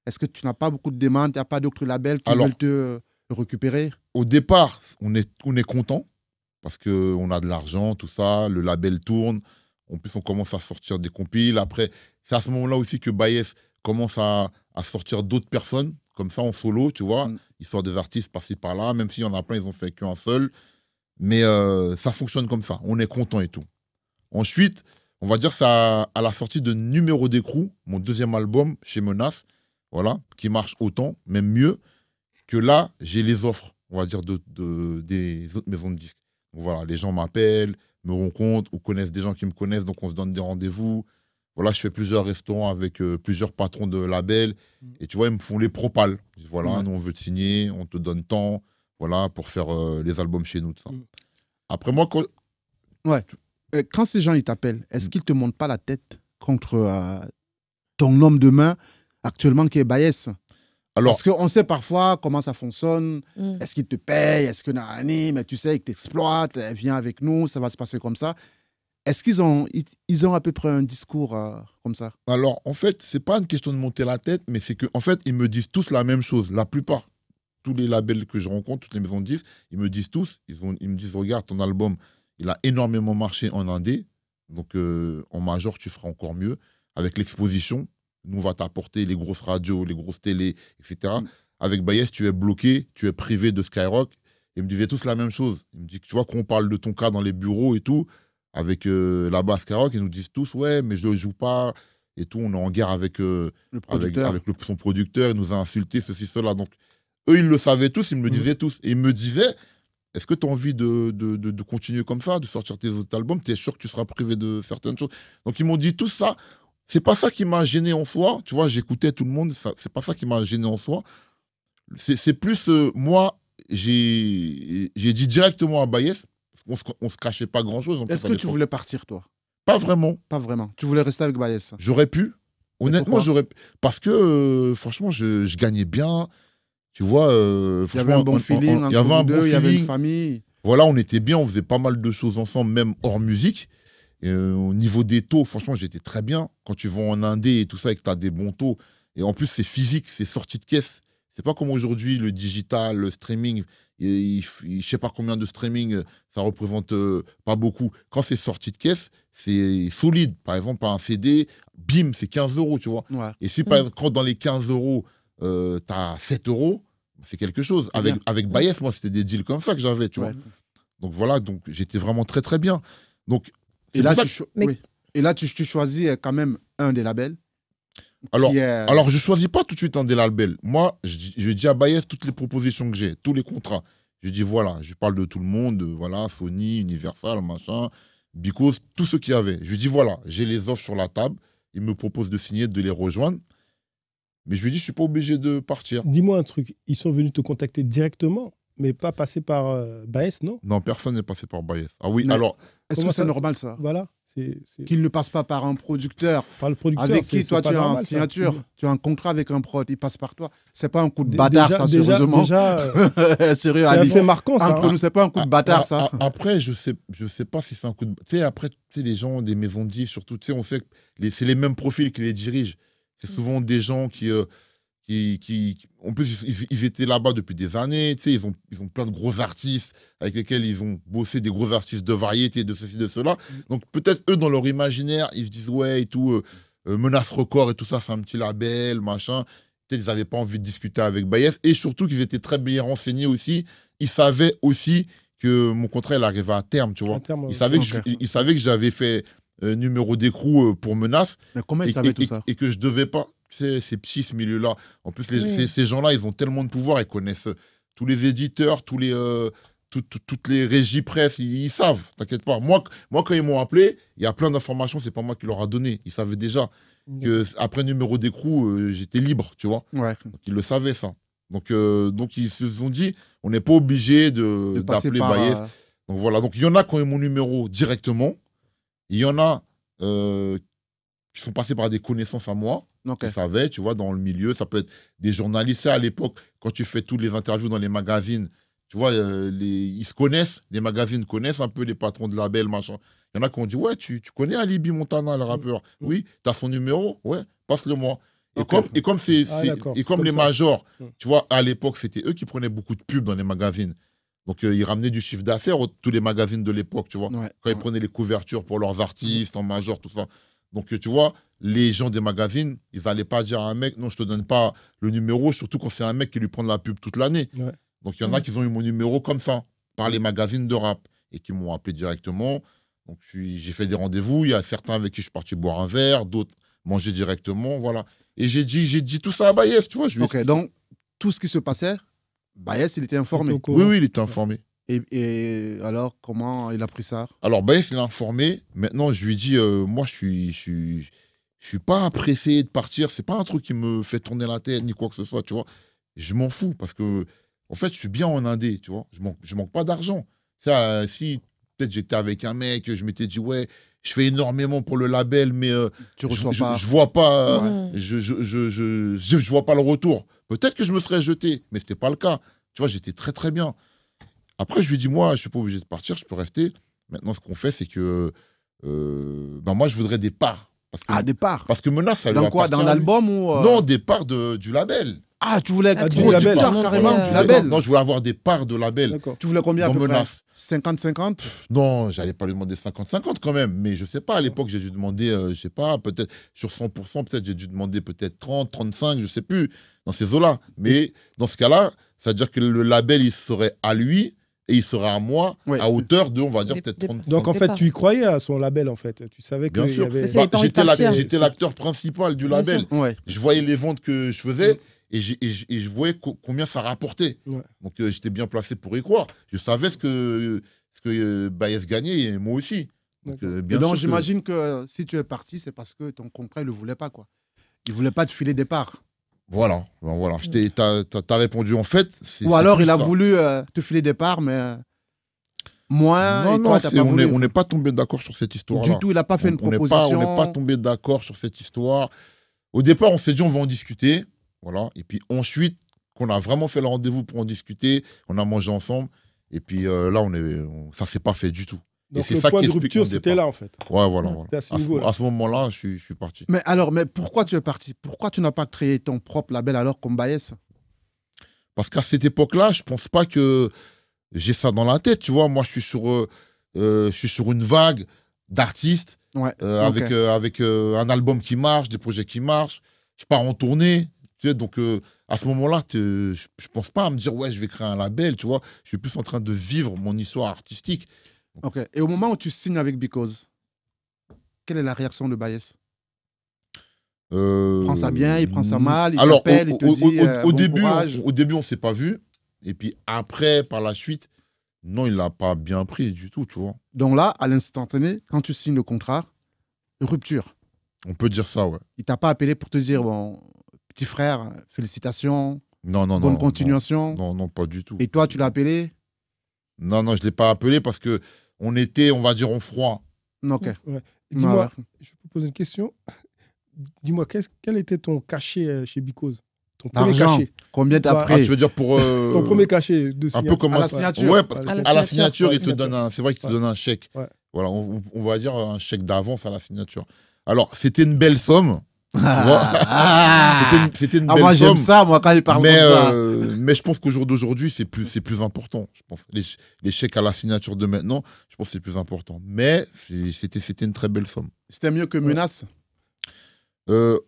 Est-ce que tu n'as pas beaucoup de demandes? Il n'y a pas d'autres labels qui Alors, veulent te récupérer? Au départ, on est content parce qu'on a de l'argent, tout ça, le label tourne. En plus, on commence à sortir des compiles. Après, c'est à ce moment-là aussi que Baez commence à sortir d'autres personnes, comme ça, en solo, tu vois. Mm. Il sort des artistes par-ci, par-là, même s'il y en a plein, ils ont fait qu'un seul. Mais ça fonctionne comme ça. On est content et tout. Ensuite, on va dire ça à la sortie de Numéro d'écrou, mon deuxième album chez Menace, voilà, qui marche autant, même mieux, que là, j'ai les offres, on va dire, des autres maisons de disques. Donc voilà, les gens m'appellent, me rencontrent ou connaissent des gens qui me connaissent, donc on se donne des rendez-vous. Voilà, je fais plusieurs restaurants avec plusieurs patrons de labels. Et tu vois, ils me font les propals. Ils disent, voilà, Ouais. nous, on veut te signer, on te donne tant, voilà, pour faire les albums chez nous, tout ça. Mm. Après, moi, Quand ces gens ils t'appellent, est-ce qu'ils ne te montent pas la tête contre ton homme de main actuellement qui est Baez? alors, Parce qu'on sait parfois comment ça fonctionne. Mm. Est-ce qu'ils te payent? Est-ce que nanani, mais tu sais, ils t'exploitent, viens avec nous, ça va se passer comme ça. Est-ce qu'ils ont, ils ont à peu près un discours comme ça? Alors, en fait, c'est pas une question de monter la tête, mais c'est qu'en fait, ils me disent tous la même chose. La plupart, tous les labels que je rencontre, toutes les maisons de disques, ils me disent tous, ils me disent, regarde, ton album, il a énormément marché en indé, donc en major, tu feras encore mieux. Avec l'exposition, nous, on va t'apporter les grosses radios, les grosses télés, etc. Avec Baez, tu es bloqué, tu es privé de Skyrock. Ils me disaient tous la même chose. Ils me disent, tu vois, quand on parle de ton cas dans les bureaux et tout, avec là-bas à Skyrock, ils nous disent tous, ouais, mais je ne le joue pas et tout, on est en guerre avec, Le producteur. son producteur, il nous a insulté, ceci, cela. Donc, eux, ils le savaient tous, ils me le disaient tous. Et ils me disaient, est-ce que tu as envie de continuer comme ça, de sortir tes autres albums? Tu es sûr que tu seras privé de certaines choses? Donc, ils m'ont dit tout ça. C'est pas ça qui m'a gêné en soi. Tu vois, j'écoutais tout le monde, c'est pas ça qui m'a gêné en soi. C'est plus, moi, j'ai dit directement à Baez, on se cachait pas grand-chose. en plus, Est-ce à que tu l'époque. voulais partir, toi? Pas vraiment. Pas vraiment. Tu voulais rester avec Baez? J'aurais pu. Honnêtement, pourquoi j'aurais pu. Parce que, franchement, je gagnais bien. Tu vois, Il y avait un bon feeling il y avait entre un vous bon deux, il y avait une feeling. famille. Voilà, on était bien, on faisait pas mal de choses ensemble, même hors musique. Et, au niveau des taux, franchement, j'étais très bien. Quand tu vas en indé et tout ça, et que tu as des bons taux. Et en plus, c'est physique, c'est sorti de caisse. C'est pas comme aujourd'hui, le digital, le streaming. Je sais pas combien de streaming, ça représente pas beaucoup. Quand c'est sorti de caisse, c'est solide. Par exemple, un CD, bim, c'est 15 €, tu vois. Ouais. Et si, par exemple, quand dans les 15 €, tu as 7 €, c'est quelque chose. C'est Avec Baez, moi, c'était des deals comme ça que j'avais, tu vois. Ouais. Donc voilà, donc j'étais vraiment très très bien. Donc, Et c'est là, pour ça tu, que- Mais- oui. Et là, tu choisis quand même un des labels. alors, qui est- alors, je choisis pas tout de suite un des labels. Moi, je dis à Baez toutes les propositions que j'ai, tous les contrats. Je dis voilà, je parle de tout le monde, voilà, Sony, Universal, machin, Because, tout ce qu'il y avait. Je lui dis voilà, j'ai les offres sur la table. Il me propose de signer, de les rejoindre. Mais je lui dis, je suis pas obligé de partir. Dis-moi un truc, ils sont venus te contacter directement Mais pas passé par Baez, non? Non, personne n'est passé par Baez. Ah oui, Mais- alors, Est-ce Comment que c'est ça- normal ça? Voilà. Qu'il ne passe pas par un producteur Par le producteur. avec c'est qui toi pas tu as normal, une ça. signature, tu as un contrat avec un prod, il passe par toi. C'est pas un coup de Dé- bâtard déjà- ça, déjà- sérieusement. déjà, Sérieux, c'est un Ali. fait marquant, ça. Entre hein. nous, c'est pas un coup de bâtard ça. Après, je sais pas si c'est un coup de. Tu sais, après, tu sais, les gens des maisons de disques, surtout, tu sais, on sait que c'est les mêmes profils qui les dirigent. C'est souvent des gens en plus, ils étaient là-bas depuis des années. Tu sais, ils ont plein de gros artistes avec lesquels ils ont bossé, des gros artistes de variété, de ceci, de cela. Donc, peut-être eux, dans leur imaginaire, ils se disent, ouais, et tout, Menace Record et tout ça, c'est un petit label, machin. Peut-être qu'ils n'avaient pas envie de discuter avec Baez. Et surtout qu'ils étaient très bien renseignés aussi. Ils savaient aussi que mon contrat, il arrivait à terme, tu vois. En termes, Ils savaient, Ok. ils savaient que j'avais fait numéro d'écrou pour Menace Mais comment il savait tout ça? et que je devais pas. Tu sais, ces petits, ce milieu-là. En plus, Oui. ces gens-là, ils ont tellement de pouvoir, ils connaissent tous les éditeurs, toutes les régies presse, ils savent, t'inquiète pas. Moi, quand ils m'ont appelé, il y a plein d'informations, c'est pas moi qui leur a donné. Ils savaient déjà que après numéro d'écrou, j'étais libre, tu vois. Ouais. Donc, ils le savaient, ça. Donc ils se sont dit, on n'est pas obligé De passer d'appeler par, Baez. Donc voilà, donc il y en a qui ont eu mon numéro directement. Il y en a qui sont passés par des connaissances à moi. Ok. Tu savais, tu vois, dans le milieu, ça peut être des journalistes. Ça, à l'époque, quand tu fais toutes les interviews dans les magazines, tu vois, ils se connaissent, les magazines connaissent un peu les patrons de label, machin. Il y en a qui ont dit, ouais, tu connais Alibi Montana, le rappeur. Oui, tu as son numéro, ouais, passe-le-moi. Et Ok. comme c'est, Ah, c'est- d'accord, et c'est comme comme les ça. majors, Mm. tu vois, à l'époque, c'était eux qui prenaient beaucoup de pubs dans les magazines. Donc, ils ramenaient du chiffre d'affaires, tous les magazines de l'époque, tu vois. Ouais. Quand ils prenaient les couvertures pour leurs artistes en major, tout ça. Donc, tu vois, les gens des magazines, ils n'allaient pas dire à un mec, non, je te donne pas le numéro, surtout quand c'est un mec qui lui prend de la pub toute l'année. Ouais. Donc, il y en a qui ont eu mon numéro comme ça, par les magazines de rap, et qui m'ont appelé directement. Donc, j'ai fait des rendez-vous. Il y a certains avec qui je suis parti boire un verre, d'autres manger directement, voilà. Et j'ai dit tout ça à Baez, tu vois. Je lui ai Ok, expliqué. donc tout ce qui se passait, Baez, il était informé. Au courant. Oui, il était informé. Et alors, comment il a pris ça? Alors, Baez, il a informé. Maintenant, je lui ai dit, moi, je suis pas pressé de partir. C'est pas un truc qui me fait tourner la tête, ni quoi que ce soit, tu vois. Je m'en fous parce que, en fait, je suis bien en indé, tu vois. Je manque pas d'argent. Ça, si peut-être j'étais avec un mec, je m'étais dit, ouais, je fais énormément pour le label, mais Tu reçois pas. je vois pas, Ouais. je vois pas le retour. Peut-être que je me serais jeté, mais c'était pas le cas. Tu vois, j'étais très très bien. Après, je lui dis, moi, je suis pas obligé de partir, je peux rester. Maintenant, ce qu'on fait, c'est que, moi, je voudrais des parts. À départ. Parce que Menace, ça lui Dans quoi? appartient Dans à lui. l'album ou Non, des parts du label. Ah, tu voulais être Ah, du producteur label. carrément Ouais. du label. Non, je voulais avoir des parts de label. D'accord. Tu voulais combien à Dans peu près? Menace. 50-50? Non, j'allais pas lui demander 50-50 quand même. Mais je sais pas, à l'époque, j'ai dû demander, je sais pas, peut-être sur 100%, peut-être j'ai dû demander peut-être 30, 35, je sais plus, dans ces eaux-là. Mais dans ce cas-là, ça veut dire que le label, il serait à lui et il serait à moi, Ouais. à hauteur de, on va dire, Des- peut-être des- 30. Donc, en fait, départ. tu y croyais à son label, en fait. Tu savais Bien qu'il y sûr. avait... Mais c'est- pas envie de J'étais partir. j'étais l'acteur principal du Bien label. sûr. Ouais. Je voyais les ventes que je faisais et je voyais combien ça rapportait. Ouais. Donc j'étais bien placé pour y croire. Je savais ce que Baez gagnait et moi aussi. Donc, D'accord. bien Et donc, sûr que- j'imagine que si tu es parti, c'est parce que ton contrat, il ne le voulait pas, quoi. Il ne voulait pas te filer des parts. Voilà. T'as répondu en fait. Ou alors, c'est il a plus ça. voulu te filer des parts, mais moins. Non, et non, toi, t'as pas on voulu. n'est pas tombé d'accord sur cette histoire-là. Du tout, il n'a pas fait une On n'est proposition. pas tombé d'accord sur cette histoire. Au départ, on s'est dit on va en discuter. Voilà. Et puis ensuite, qu'on a vraiment fait le rendez-vous pour en discuter, on a mangé ensemble. Et puis là, ça s'est pas fait du tout. Et Donc, c'est le ça point qui de explique rupture, mon c'était départ. là, en fait. Ouais, voilà. Ouais, voilà. c'était à ce niveau-là. À ce moment-là, je suis parti. Mais alors, pourquoi tu es parti? Pourquoi tu n'as pas créé ton propre label alors comme Baez? Parce qu'à cette époque-là, je pense pas que j'ai ça dans la tête. Tu vois, moi, je suis sur une vague d'artistes Ouais. avec un album qui marche, des projets qui marchent. Je pars en tournée. Tu sais, donc, à ce moment-là, je pense pas à me dire, ouais, je vais créer un label. Tu vois, je suis plus en train de vivre mon histoire artistique. Ok. Et au moment où tu signes avec Because, quelle est la réaction de Baez? Il prend ça bien, il prend ça mal, il alors, t'appelle, il te dit au bon début, courage. au début, on s'est pas vu. Et puis après, par la suite, non, il l'a pas bien pris du tout, tu vois. Donc là, à l'instantané, quand tu signes le contrat, rupture. On peut dire ça, ouais. Il t'a pas appelé pour te dire, bon, petit frère, félicitations. Non, non, Bonne non. continuation. Non, non, pas du tout. Et toi, tu l'as appelé? Non, non, je ne l'ai pas appelé parce que on était, on va dire, en froid. Ok. Ouais. Dis-moi, Ouais. je peux poser une question. Dis-moi, quel était ton cachet chez Because? Ton premier L'argent. cachet. Combien t'as Bah, Ah, pris? tu veux dire pour. Ton premier cachet de Un signature. peu comme À la signature. Ouais, parce À qu'à la la signature. signature, Ouais, il te donne c'est vrai qu'il te Ouais. donne un chèque. Ouais. Voilà, on va dire un chèque d'avance à la signature. Alors, c'était une belle somme. C'était une belle Moi, j'aime somme. ça, moi, quand il parle Mais, comme ça. mais je pense qu'au jour d'aujourd'hui, c'est plus important. Je pense les chèques à la signature de maintenant, je pense que c'est plus important. Mais c'était une très belle somme. C'était mieux que menace.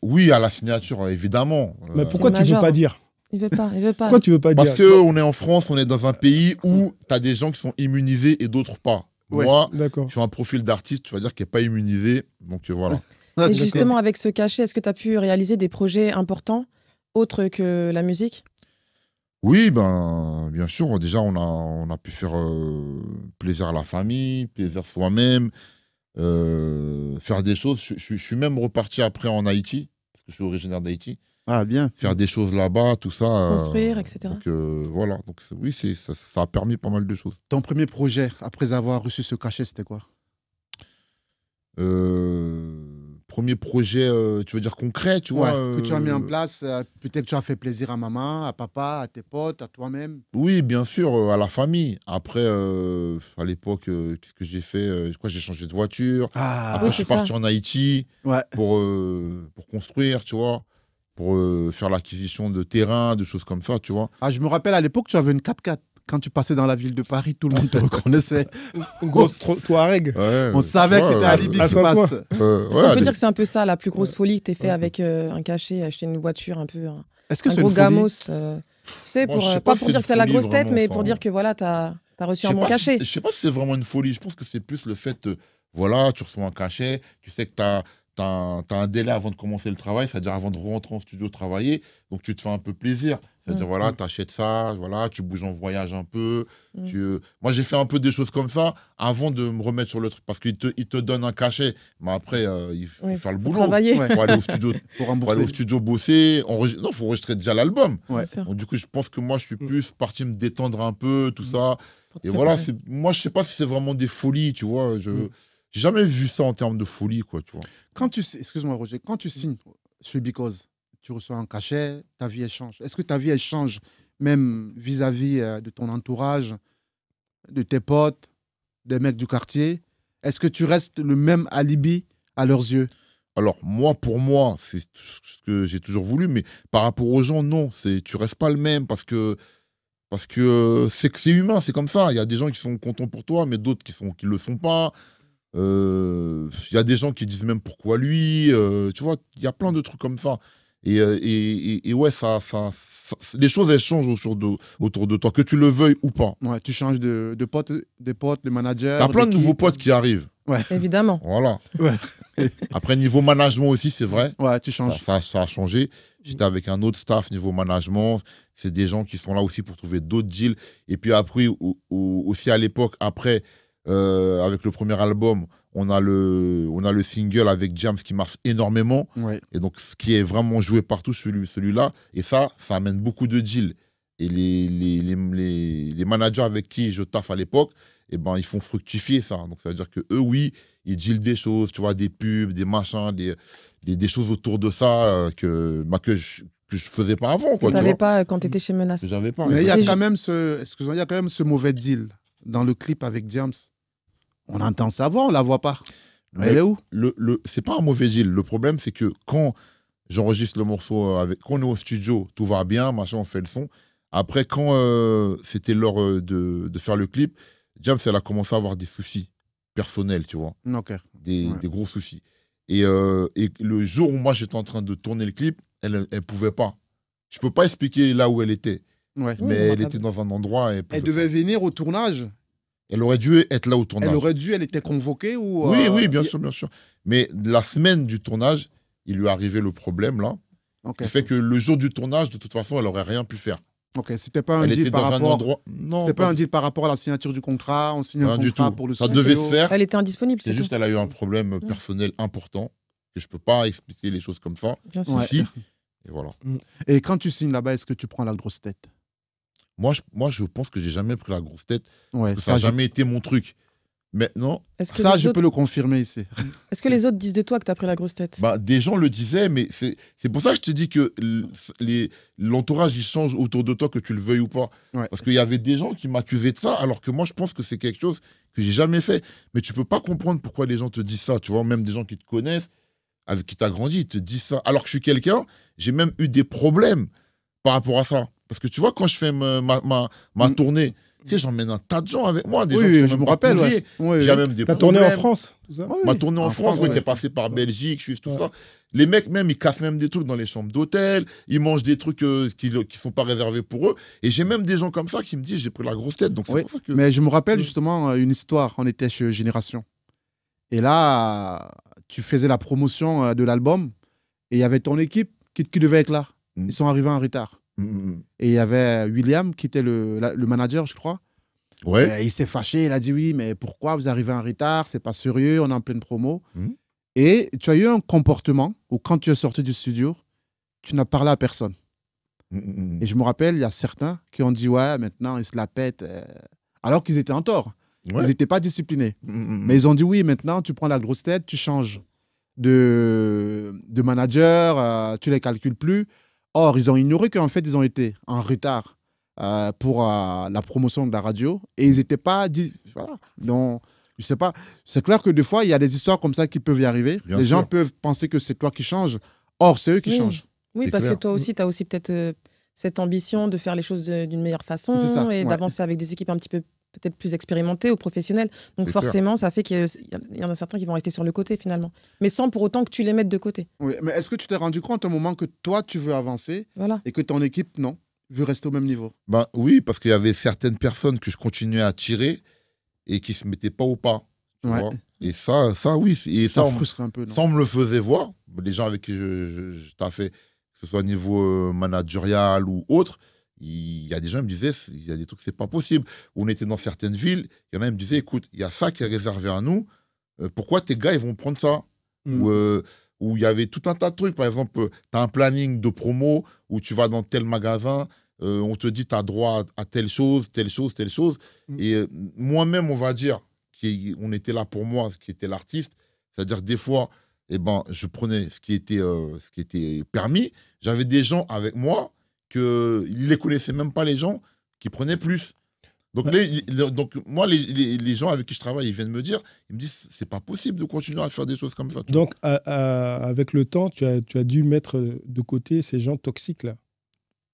Oui, à la signature, évidemment. Mais pourquoi tu ne veux major. pas dire? Il veut pas, il veut pas. Pourquoi tu veux pas Parce dire? qu'on est en France, on est dans un pays où tu as des gens qui sont immunisés et d'autres pas. Ouais. Moi, D'accord. je suis un profil d'artiste, tu vas dire, qui n'est pas immunisé. Donc voilà. Et justement, avec ce cachet, est-ce que tu as pu réaliser des projets importants autres que la musique? Oui, ben, bien sûr. Déjà, on a pu faire plaisir à la famille, plaisir soi-même, faire des choses. Je suis même reparti après en Haïti, parce que je suis originaire d'Haïti. Ah, bien. Faire des choses là-bas, tout ça. Construire, etc. Donc voilà. Donc oui, ça a permis pas mal de choses. Ton premier projet, après avoir reçu ce cachet, c'était quoi? Premier projet, tu veux dire concret, tu vois Que tu as mis en place. Peut-être que tu as fait plaisir à maman, à papa, à tes potes, à toi-même. Oui, bien sûr, à la famille. Après, à l'époque, qu'est-ce que j'ai fait? Je crois que j'ai changé de voiture. Ah, Après, Oui, je suis c'est ça. parti en Haïti ouais. pour construire, tu vois, pour faire l'acquisition de terrain, de choses comme ça, tu vois. Ah, je me rappelle à l'époque, tu avais une 4x4. Quand tu passais dans la ville de Paris, tout le monde te reconnaissait. Une grosse Touareg. Ouais, On savait que tu c'était vois, Alibi à qui Saint-Ouen. passe. Est-ce qu'on ouais, peut dire que c'est un peu ça, la plus grosse folie que tu fait avec un cachet, acheter une voiture un peu, Est-ce que un c'est gros une folie? gamos tu sais, Bon, pour, je sais pas pas pour si dire c'est que t'as la une grosse folie, tête, vraiment, mais ça, pour hein. dire que voilà, t'as reçu Je un sais bon pas cachet. je sais pas si c'est vraiment une folie. Je pense que c'est plus le fait, voilà, tu reçois un cachet, tu sais que tu as un délai avant de commencer le travail, c'est-à-dire avant de rentrer en studio travailler, donc tu te fais un peu plaisir. C'est-à-dire, voilà, tu achètes ça, voilà, tu bouges en voyage un peu. Moi, j'ai fait un peu des choses comme ça avant de me remettre sur le truc, parce qu'il te donne un cachet, mais après, il faut faire le Faut boulot. travailler. Ouais. Il faut aller au studio, Pour faut aller rembourser. au studio bosser. Non, il faut enregistrer déjà l'album. Ouais. Bien sûr. Donc, du coup, je pense que moi, je suis plus parti me détendre un peu, tout ça. Pour te Et voilà, préparer. moi, je sais pas si c'est vraiment des folies, tu vois. J'ai jamais vu ça en termes de folie, quoi, tu vois. Excuse-moi, Roger, quand tu signes chez Because, tu reçois un cachet, ta vie elle change. Est-ce que ta vie elle change même vis-à-vis de ton entourage, de tes potes, des mecs du quartier? Est-ce que tu restes le même alibi à leurs yeux? Alors, pour moi, c'est ce que j'ai toujours voulu, mais par rapport aux gens, non, tu restes pas le même parce que c'est humain, c'est comme ça. Il y a des gens qui sont contents pour toi, mais d'autres qui le sont pas. Il y a des gens qui disent même pourquoi lui. Tu vois, il y a plein de trucs comme ça. Et ouais, les choses, elles changent autour de toi, que tu le veuilles ou pas. Ouais, tu changes de potes, des potes, de managers. T'as plein de d'équipes. nouveaux potes qui arrivent. Évidemment. Voilà. Ouais. Après, niveau management aussi, c'est vrai. Ouais, tu changes. Ça a changé. J'étais avec un autre staff niveau management. C'est des gens qui sont là aussi pour trouver d'autres deals. Et puis après, aussi à l'époque, après, avec le premier album, on a le single avec Jams qui marche énormément. Ouais. Et donc, ce qui est vraiment joué partout, celui-là. Et ça amène beaucoup de deals. Et les managers avec qui je taffe à l'époque, eh ben, ils font fructifier ça. Donc, ça veut dire que eux, oui, ils dealent des choses, tu vois, des pubs, des machins, des choses autour de ça que je faisais pas avant. Que Tu t'avais vois, pas quand t'étais chez Menace. que j'avais pas. Mais il y a Et quand même excuse-moi, il y a quand même ce mauvais deal dans le clip avec Jams. On entend sa voix, on la voit pas. Mais Elle est où? c'est pas un mauvais deal. Le problème, c'est que quand j'enregistre le morceau, quand on est au studio, tout va bien, machin, on fait le son. Après, quand c'était l'heure de faire le clip, Jams, elle a commencé à avoir des soucis personnels, tu vois, Ok. des gros soucis. Et le jour où moi, j'étais en train de tourner le clip, elle pouvait pas. Je peux pas expliquer là où elle était, Ouais. Oui, mais on elle rappelle. était dans un endroit. Elle devait venir au tournage. Elle aurait dû être là au tournage. Elle était convoquée ou Oui, bien sûr, bien sûr. Mais la semaine du tournage, il lui est arrivé le problème là. Ok. Qui fait que le jour du tournage, de toute façon, elle aurait rien pu faire. Ok. C'était pas un Elle deal était par dans un rapport. endroit. Non, C'était pas un deal par rapport à la signature du contrat. On signe un rien du contrat tout. pour le Ça studio. devait se faire. Elle était indisponible, C'est c'est juste tout. qu'elle a eu un problème personnel important que je peux pas expliquer les choses comme ça Bien sûr. Ouais. ici. Et voilà. Et quand tu signes là-bas, est-ce que tu prends la grosse tête? Moi, je pense que j'ai jamais pris la grosse tête. Ouais, Parce que ça n'a jamais été mon truc. Maintenant, Est-ce que, ça, les je autres... peux le confirmer ici. Est-ce que les autres disent de toi que tu as pris la grosse tête? bah, des gens le disaient, mais c'est pour ça que je te dis que l'entourage, il change autour de toi, que tu le veuilles ou pas. Ouais. Parce qu'il y avait des gens qui m'accusaient de ça, alors que moi, je pense que c'est quelque chose que j'ai jamais fait. Mais tu peux pas comprendre pourquoi les gens te disent ça. Tu vois, même des gens qui te connaissent, avec qui tu as grandi, ils te disent ça. Alors que je suis quelqu'un, j'ai même eu des problèmes par rapport à ça. Parce que tu vois, quand je fais ma tournée, tu sais, j'emmène un tas de gens avec moi, des gens qui Oui, sont je même me pas rappelle. conviés. Ouais. J'ai même des T'as problèmes. tourné en France, tout ça? Ouais, Ma oui. tournée en France, ouais. qui est passée par Belgique, Suisse, tout Ouais. ça. Les mecs, même, ils cassent même des trucs dans les chambres d'hôtel. Ils mangent des trucs qui ne sont pas réservés pour eux. Et j'ai même des gens comme ça qui me disent j'ai pris la grosse tête. Donc c'est Oui, pour ça que. mais je me rappelle justement une histoire. On était chez Génération. Et là, tu faisais la promotion de l'album. Et il y avait ton équipe qui devait être là. Mm. Ils sont arrivés en retard. Et il y avait William qui était le manager, je crois. Ouais. Et il s'est fâché. Il a dit oui, mais pourquoi vous arrivez en retard? C'est pas sérieux. On est en pleine promo. Mm. Et tu as eu un comportement où quand tu es sorti du studio, tu n'as parlé à personne. Et je me rappelle, il y a certains qui ont dit ouais, maintenant ils se la pètent. Alors qu'ils étaient en tort. Ouais. Ils n'étaient pas disciplinés. Mais Mais ils ont dit oui, maintenant tu prends la grosse tête, tu changes de manager, tu les calcules plus. Or, ils ont ignoré qu'en fait, ils ont été en retard pour la promotion de la radio et ils n'étaient pas dit. Voilà. Donc, je sais pas. C'est clair que des fois, il y a des histoires comme ça qui peuvent y arriver. Bien Les sûr. gens peuvent penser que c'est toi qui changes. Or, c'est eux qui Oui. changent. Oui, C'est parce clair. que toi aussi, tu as aussi peut-être cette ambition de faire les choses d'une meilleure façon C'est ça, et ouais. d'avancer avec des équipes un petit peu peut-être plus expérimentées ou professionnelles. Donc C'est forcément, ça fait qu'il y en a certains qui vont rester sur le côté finalement. Mais sans pour autant que tu les mettes de côté. Oui, mais est-ce que tu t'es rendu compte à un moment que toi, tu veux avancer Voilà. et que ton équipe, non, veut rester au même niveau? bah, oui, parce qu'il y avait certaines personnes que je continuais à tirer et qui ne se mettaient pas au pas. Tu Ouais. vois. Et ça, oui. Et Ça ça, frustre un peu, non? ça, on me le faisait voir. Les gens avec qui je taffais, que ce soit au niveau managérial ou autre, il y a des gens qui me disaient, il y a des trucs, c'est pas possible. On était dans certaines villes, il y en a qui me disaient, écoute, il y a ça qui est réservé à nous, pourquoi tes gars, ils vont prendre ça? Où il y avait tout un tas de trucs. Par exemple, tu as un planning de promo où tu vas dans tel magasin, on te dit tu as droit à telle chose, telle chose, telle chose. Et moi-même, on va dire, on était là pour moi, qui était l'artiste. C'est-à-dire, des fois, eh ben, je prenais ce qui était permis. J'avais des gens avec moi qu'ils ne les connaissaient même pas, les gens, qui prenaient plus. Donc, donc moi, les gens avec qui je travaille, ils viennent me dire, ils me disent, c'est pas possible de continuer à faire des choses comme ça. tu vois. Donc, avec le temps, tu as dû mettre de côté ces gens toxiques-là.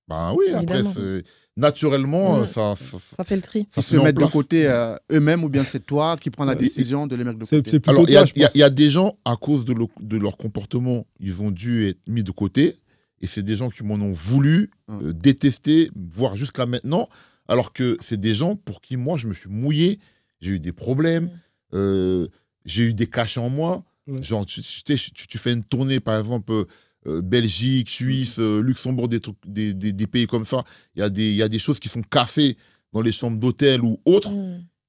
Ben oui, après, Évidemment. naturellement, Ouais. ça Ça fait le tri. Ils se se met en mettent de place. côté eux-mêmes ou bien c'est toi qui prends la décision de les mettre de C'est côté? plutôt Alors, toi, je pense. il y a des gens, à cause de leur comportement, ils ont dû être mis de côté. Et c'est des gens qui m'en ont voulu, détesté, voire jusqu'à maintenant. Alors que c'est des gens pour qui, moi, je me suis mouillé. J'ai eu des problèmes. J'ai eu des cachets en moi. Ouais. Genre, tu fais une tournée, par exemple, Belgique, Suisse, Luxembourg, des pays comme ça. Il y a des choses qui sont cassées dans les chambres d'hôtel ou autres.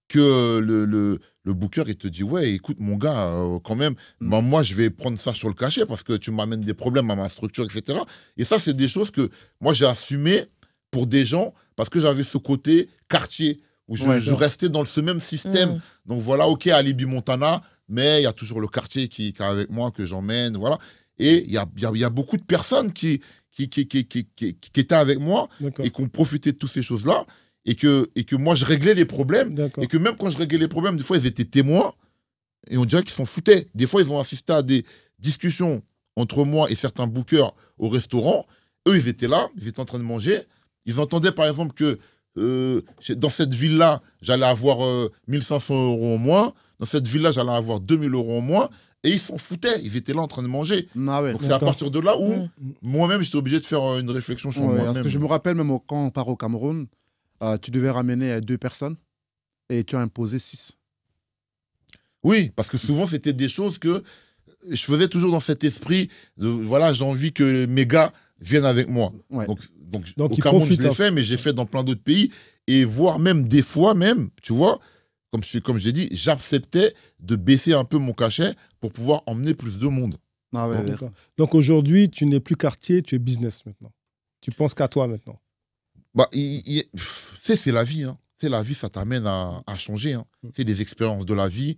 Que le booker, il te dit, ouais, écoute, mon gars, quand même, ben, moi, je vais prendre ça sur le cachet parce que tu m'amènes des problèmes à ma structure, etc. Et ça, c'est des choses que moi, j'ai assumées pour des gens parce que j'avais ce côté quartier où je restais dans ce même système. Donc voilà, OK, Alibi Montana, mais il y a toujours le quartier qui est avec moi, que j'emmène, voilà. Et il y a beaucoup de personnes qui étaient avec moi et qui ont profité de toutes ces choses-là. Et que moi, je réglais les problèmes. Et que même quand je réglais les problèmes, des fois, ils étaient témoins. Et on dirait qu'ils s'en foutaient. Des fois, ils ont assisté à des discussions entre moi et certains bookers au restaurant. Eux, ils étaient là, ils étaient en train de manger. Ils entendaient, par exemple, que dans cette ville-là, j'allais avoir 1500 € en moins. Dans cette ville-là, j'allais avoir 2000 € en moins. Et ils s'en foutaient. Ils étaient là en train de manger. Ah ouais. Donc, c'est à partir de là où moi-même, j'étais obligé de faire une réflexion sur moi-même. Parce que je me rappelle, même quand on part au Cameroun, tu devais ramener 2 personnes et tu as imposé 6. Oui, parce que souvent, c'était des choses que je faisais toujours dans cet esprit de, voilà, j'ai envie que mes gars viennent avec moi. Ouais. Donc au ils Cameroun, je profitent, l'ai fait, mais j'ai fait dans plein d'autres pays. Et voire même, des fois même, tu vois, comme j'ai dit, j'acceptais de baisser un peu mon cachet pour pouvoir emmener plus de monde. Ah ouais, ouais. D'accord. Donc aujourd'hui, tu n'es plus quartier, tu es business maintenant. Tu penses qu'à toi maintenant. Bah, c'est la vie. Hein. C'est la vie, ça t'amène à changer. Hein. C'est des expériences de la vie.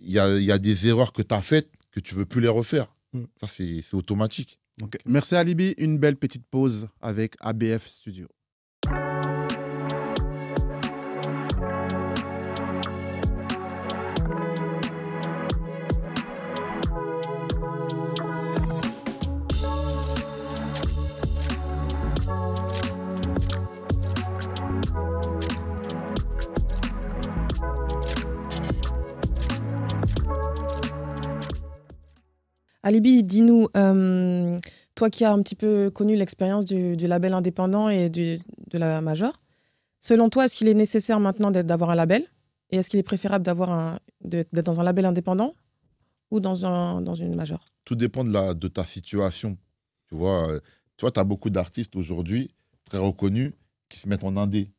Il y a des erreurs que tu as faites que tu veux plus les refaire. Ça, c'est automatique. Ok. Merci Alibi. Une belle petite pause avec ABF Studio. Alibi, dis-nous, toi qui as un petit peu connu l'expérience du label indépendant et de la major, selon toi, est-ce qu'il est nécessaire maintenant d'avoir un label? Et est-ce qu'il est préférable d'être dans un label indépendant ou dans une major? Tout dépend de ta situation. Tu vois, tu as beaucoup d'artistes aujourd'hui, très reconnus, qui se mettent en indé.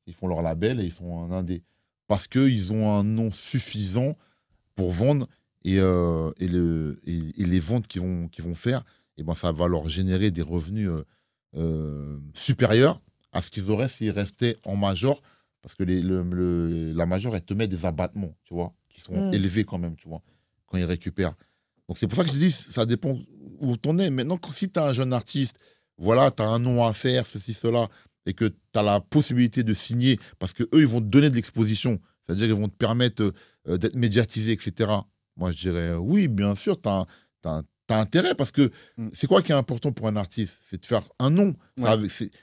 Ils font leur label et ils sont en indé. Parce qu'ils ont un nom suffisant pour vendre et les ventes qu'ils vont faire, et ben, ça va leur générer des revenus supérieurs à ce qu'ils auraient s'ils restaient en major. Parce que la major, elle te met des abattements, tu vois, qui sont élevés quand même, tu vois, quand ils récupèrent. Donc c'est pour ça que je dis, ça dépend où t'en es. Maintenant, si tu as un jeune artiste, voilà, tu as un nom à faire, ceci, cela, et que tu as la possibilité de signer, parce qu'eux, ils vont te donner de l'exposition, c'est-à-dire qu'ils vont te permettre d'être médiatisé, etc. Moi, je dirais oui, bien sûr, tu as intérêt, parce que c'est quoi qui est important pour un artiste? C'est de faire un nom. Ouais.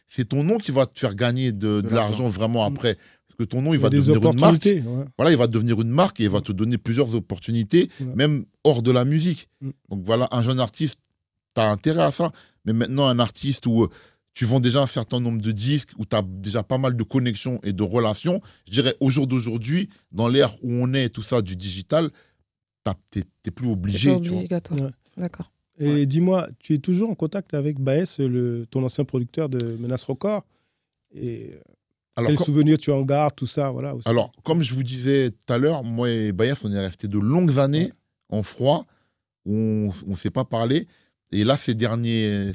C'est ton nom qui va te faire gagner de l'argent vraiment après. Parce que ton nom, il va des devenir une marque. opportunités. Voilà, il va devenir une marque et il va te donner plusieurs opportunités, même hors de la musique. Donc voilà, un jeune artiste, tu as intérêt à ça. Mais maintenant, un artiste où tu vends déjà un certain nombre de disques, où tu as déjà pas mal de connexions et de relations, je dirais au jour d'aujourd'hui, dans l'ère où on est, tout ça, du digital, t'es plus obligé. C'est pas obligatoire. Ouais. D'accord. Et dis-moi, tu es toujours en contact avec Baes, ton ancien producteur de Menace Record. Et quels souvenirs tu en gardes, tout ça, voilà. Aussi. Alors, comme je vous disais tout à l'heure, moi et Baes, on est restés de longues années en froid, où on ne s'est pas parlé. Et là, ces derniers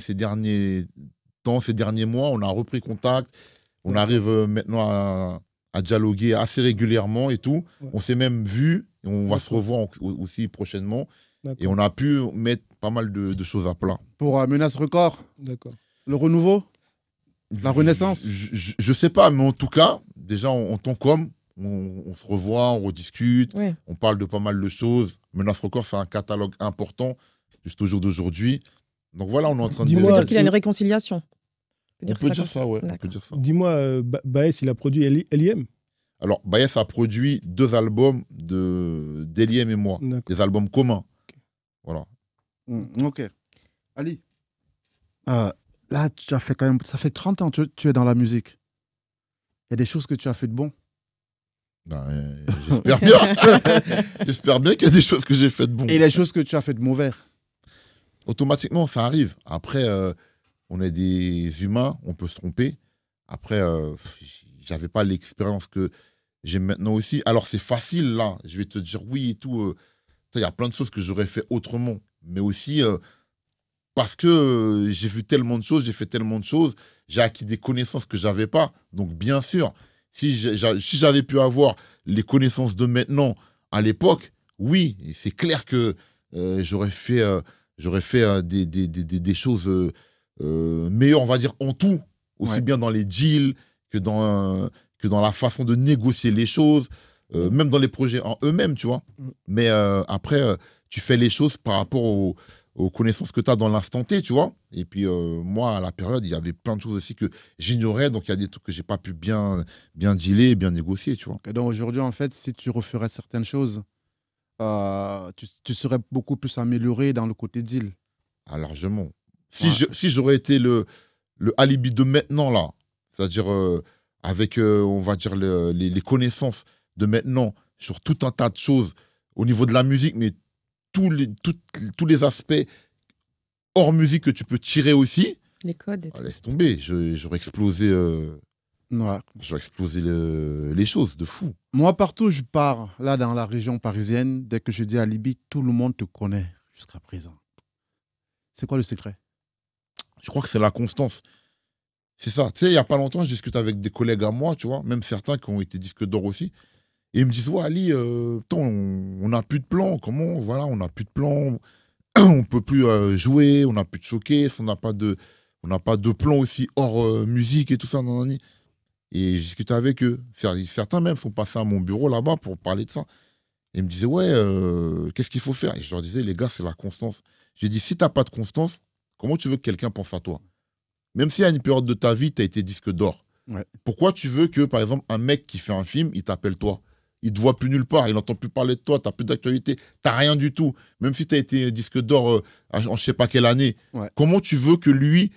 mois, on a repris contact. On arrive maintenant à dialoguer assez régulièrement et tout. Ouais. On s'est même vu. Et on va se revoir aussi prochainement. Et on a pu mettre pas mal de choses à plat. Pour Menace Record, le renouveau, la renaissance. Je sais pas, mais en tout cas, déjà en tant qu'homme, on se revoit, on rediscute, on parle de pas mal de choses. Menace Record, c'est un catalogue important, juste au jour d'aujourd'hui. Donc voilà, on est en train de... Dis-moi dire qu'il y a une réconciliation. On peut dire ça, ouais. Dis-moi, Baes, il a produit L.I.M. Alors, Baes a produit 2 albums d'Eliem et moi, des albums communs. Voilà. Ok. Ali, là, tu as fait quand même, ça fait 30 ans que tu es dans la musique. Il y a des choses que tu as fait de bon. Ben, j'espère bien. J'espère bien qu'il y a des choses que j'ai fait de bon. Et les choses que tu as fait de mauvais. Automatiquement, ça arrive. Après, on est des humains, on peut se tromper. Après, j'avais pas l'expérience que j'ai maintenant aussi. Alors, c'est facile, là. Je vais te dire oui et tout. Il y a plein de choses que j'aurais fait autrement. Mais aussi parce que j'ai vu tellement de choses, j'ai fait tellement de choses, j'ai acquis des connaissances que j'avais pas. Donc, bien sûr, si j'avais pu avoir les connaissances de maintenant à l'époque, oui, c'est clair que j'aurais fait des choses meilleures, on va dire, en tout. Aussi bien dans les deals que dans la façon de négocier les choses, même dans les projets en eux-mêmes, tu vois. Mais après, tu fais les choses par rapport aux connaissances que tu as dans l'instant T, tu vois. Et puis, moi, à la période, il y avait plein de choses aussi que j'ignorais. Donc, il y a des trucs que j'ai pas pu bien dealer, bien négocier, tu vois. Et donc, aujourd'hui, en fait, si tu referais certaines choses, tu serais beaucoup plus amélioré dans le côté deal. Ah, largement. Si j'aurais été le alibi de maintenant, là, c'est-à-dire avec, on va dire, les connaissances de maintenant sur tout un tas de choses au niveau de la musique, mais tous les aspects hors musique que tu peux tirer aussi. Les codes et tout. Laisse tomber, j'aurais explosé, j'aurais explosé les choses de fou. Moi, partout où je pars, là, dans la région parisienne, dès que je dis alibi, tout le monde te connaît jusqu'à présent. C'est quoi le secret? Je crois que c'est la constance. C'est ça. Tu sais, il n'y a pas longtemps, je discute avec des collègues à moi, tu vois, même certains qui ont été disques d'or aussi. Et ils me disent, ouais, Ali, on n'a plus de plan. Comment? Voilà, on n'a plus de plan. On ne peut plus jouer, on n'a plus de showcase, on n'a pas de plan aussi hors musique et tout ça. Non. Et je discutais avec eux. Certains même sont passés à mon bureau là-bas pour parler de ça. Et ils me disaient, ouais, qu'est-ce qu'il faut faire? Et je leur disais, les gars, c'est la constance. J'ai dit, si tu n'as pas de constance, comment tu veux que quelqu'un pense à toi? Même si à une période de ta vie, tu as été disque d'or. Ouais. Pourquoi tu veux que, par exemple, un mec qui fait un film, il t'appelle toi? Il te voit plus nulle part, il n'entend plus parler de toi, tu n'as plus d'actualité, tu n'as rien du tout. Même si tu as été disque d'or en je ne sais pas quelle année, comment tu veux que lui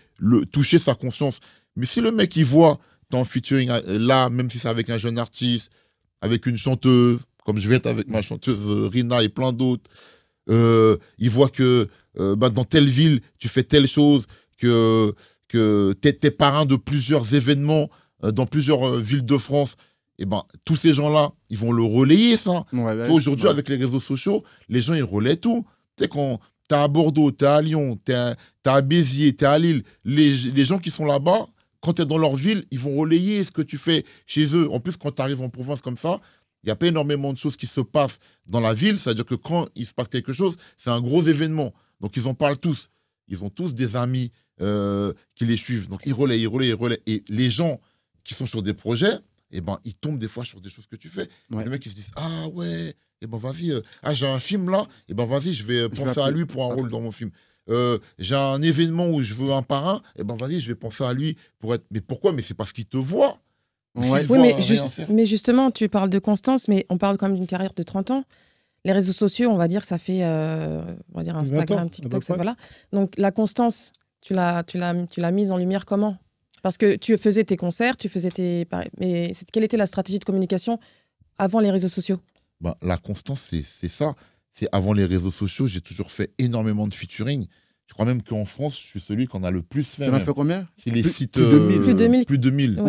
toucher sa conscience? Mais si le mec, il voit ton featuring là, même si c'est avec un jeune artiste, avec une chanteuse, comme je vais être avec ma chanteuse Rina et plein d'autres, il voit que dans telle ville, tu fais telle chose, que tu es parrain de plusieurs événements dans plusieurs villes de France, et tous ces gens-là, ils vont le relayer, ça. Aujourd'hui, avec les réseaux sociaux, les gens, ils relaient tout. Tu sais, quand tu es à Bordeaux, tu es à Lyon, tu es à Béziers, tu es à Lille, les gens qui sont là-bas, quand tu es dans leur ville, ils vont relayer ce que tu fais chez eux. En plus, quand tu arrives en province comme ça, il n'y a pas énormément de choses qui se passent dans la ville. C'est-à-dire que quand il se passe quelque chose, c'est un gros événement. Donc, ils en parlent tous. Ils ont tous des amis qui les suivent. Donc, ils relaient. Et les gens qui sont sur des projets, ils tombent des fois sur des choses que tu fais. Les mecs, ils se disent, ah ouais, vas-y, j'ai un film là, vas-y, je vais penser à lui pour un rôle dans mon film. J'ai un événement où je veux un parrain, vas-y, je vais penser à lui pour être... Mais pourquoi? Mais c'est parce qu'il te voit. Mais justement, tu parles de constance, mais on parle quand même d'une carrière de 30 ans. Les réseaux sociaux, on va dire, ça fait on va dire Instagram, TikTok, ça, voilà. Donc la constance, tu l'as mise en lumière comment? Parce que tu faisais tes concerts, mais quelle était la stratégie de communication avant les réseaux sociaux? La constance, c'est ça. C'est avant les réseaux sociaux, j'ai toujours fait énormément de featuring. Je crois même qu'en France, je suis celui qu'on a le plus fait. Tu en as fait combien? C'est les sites... Plus de 1000. Plus de 1000.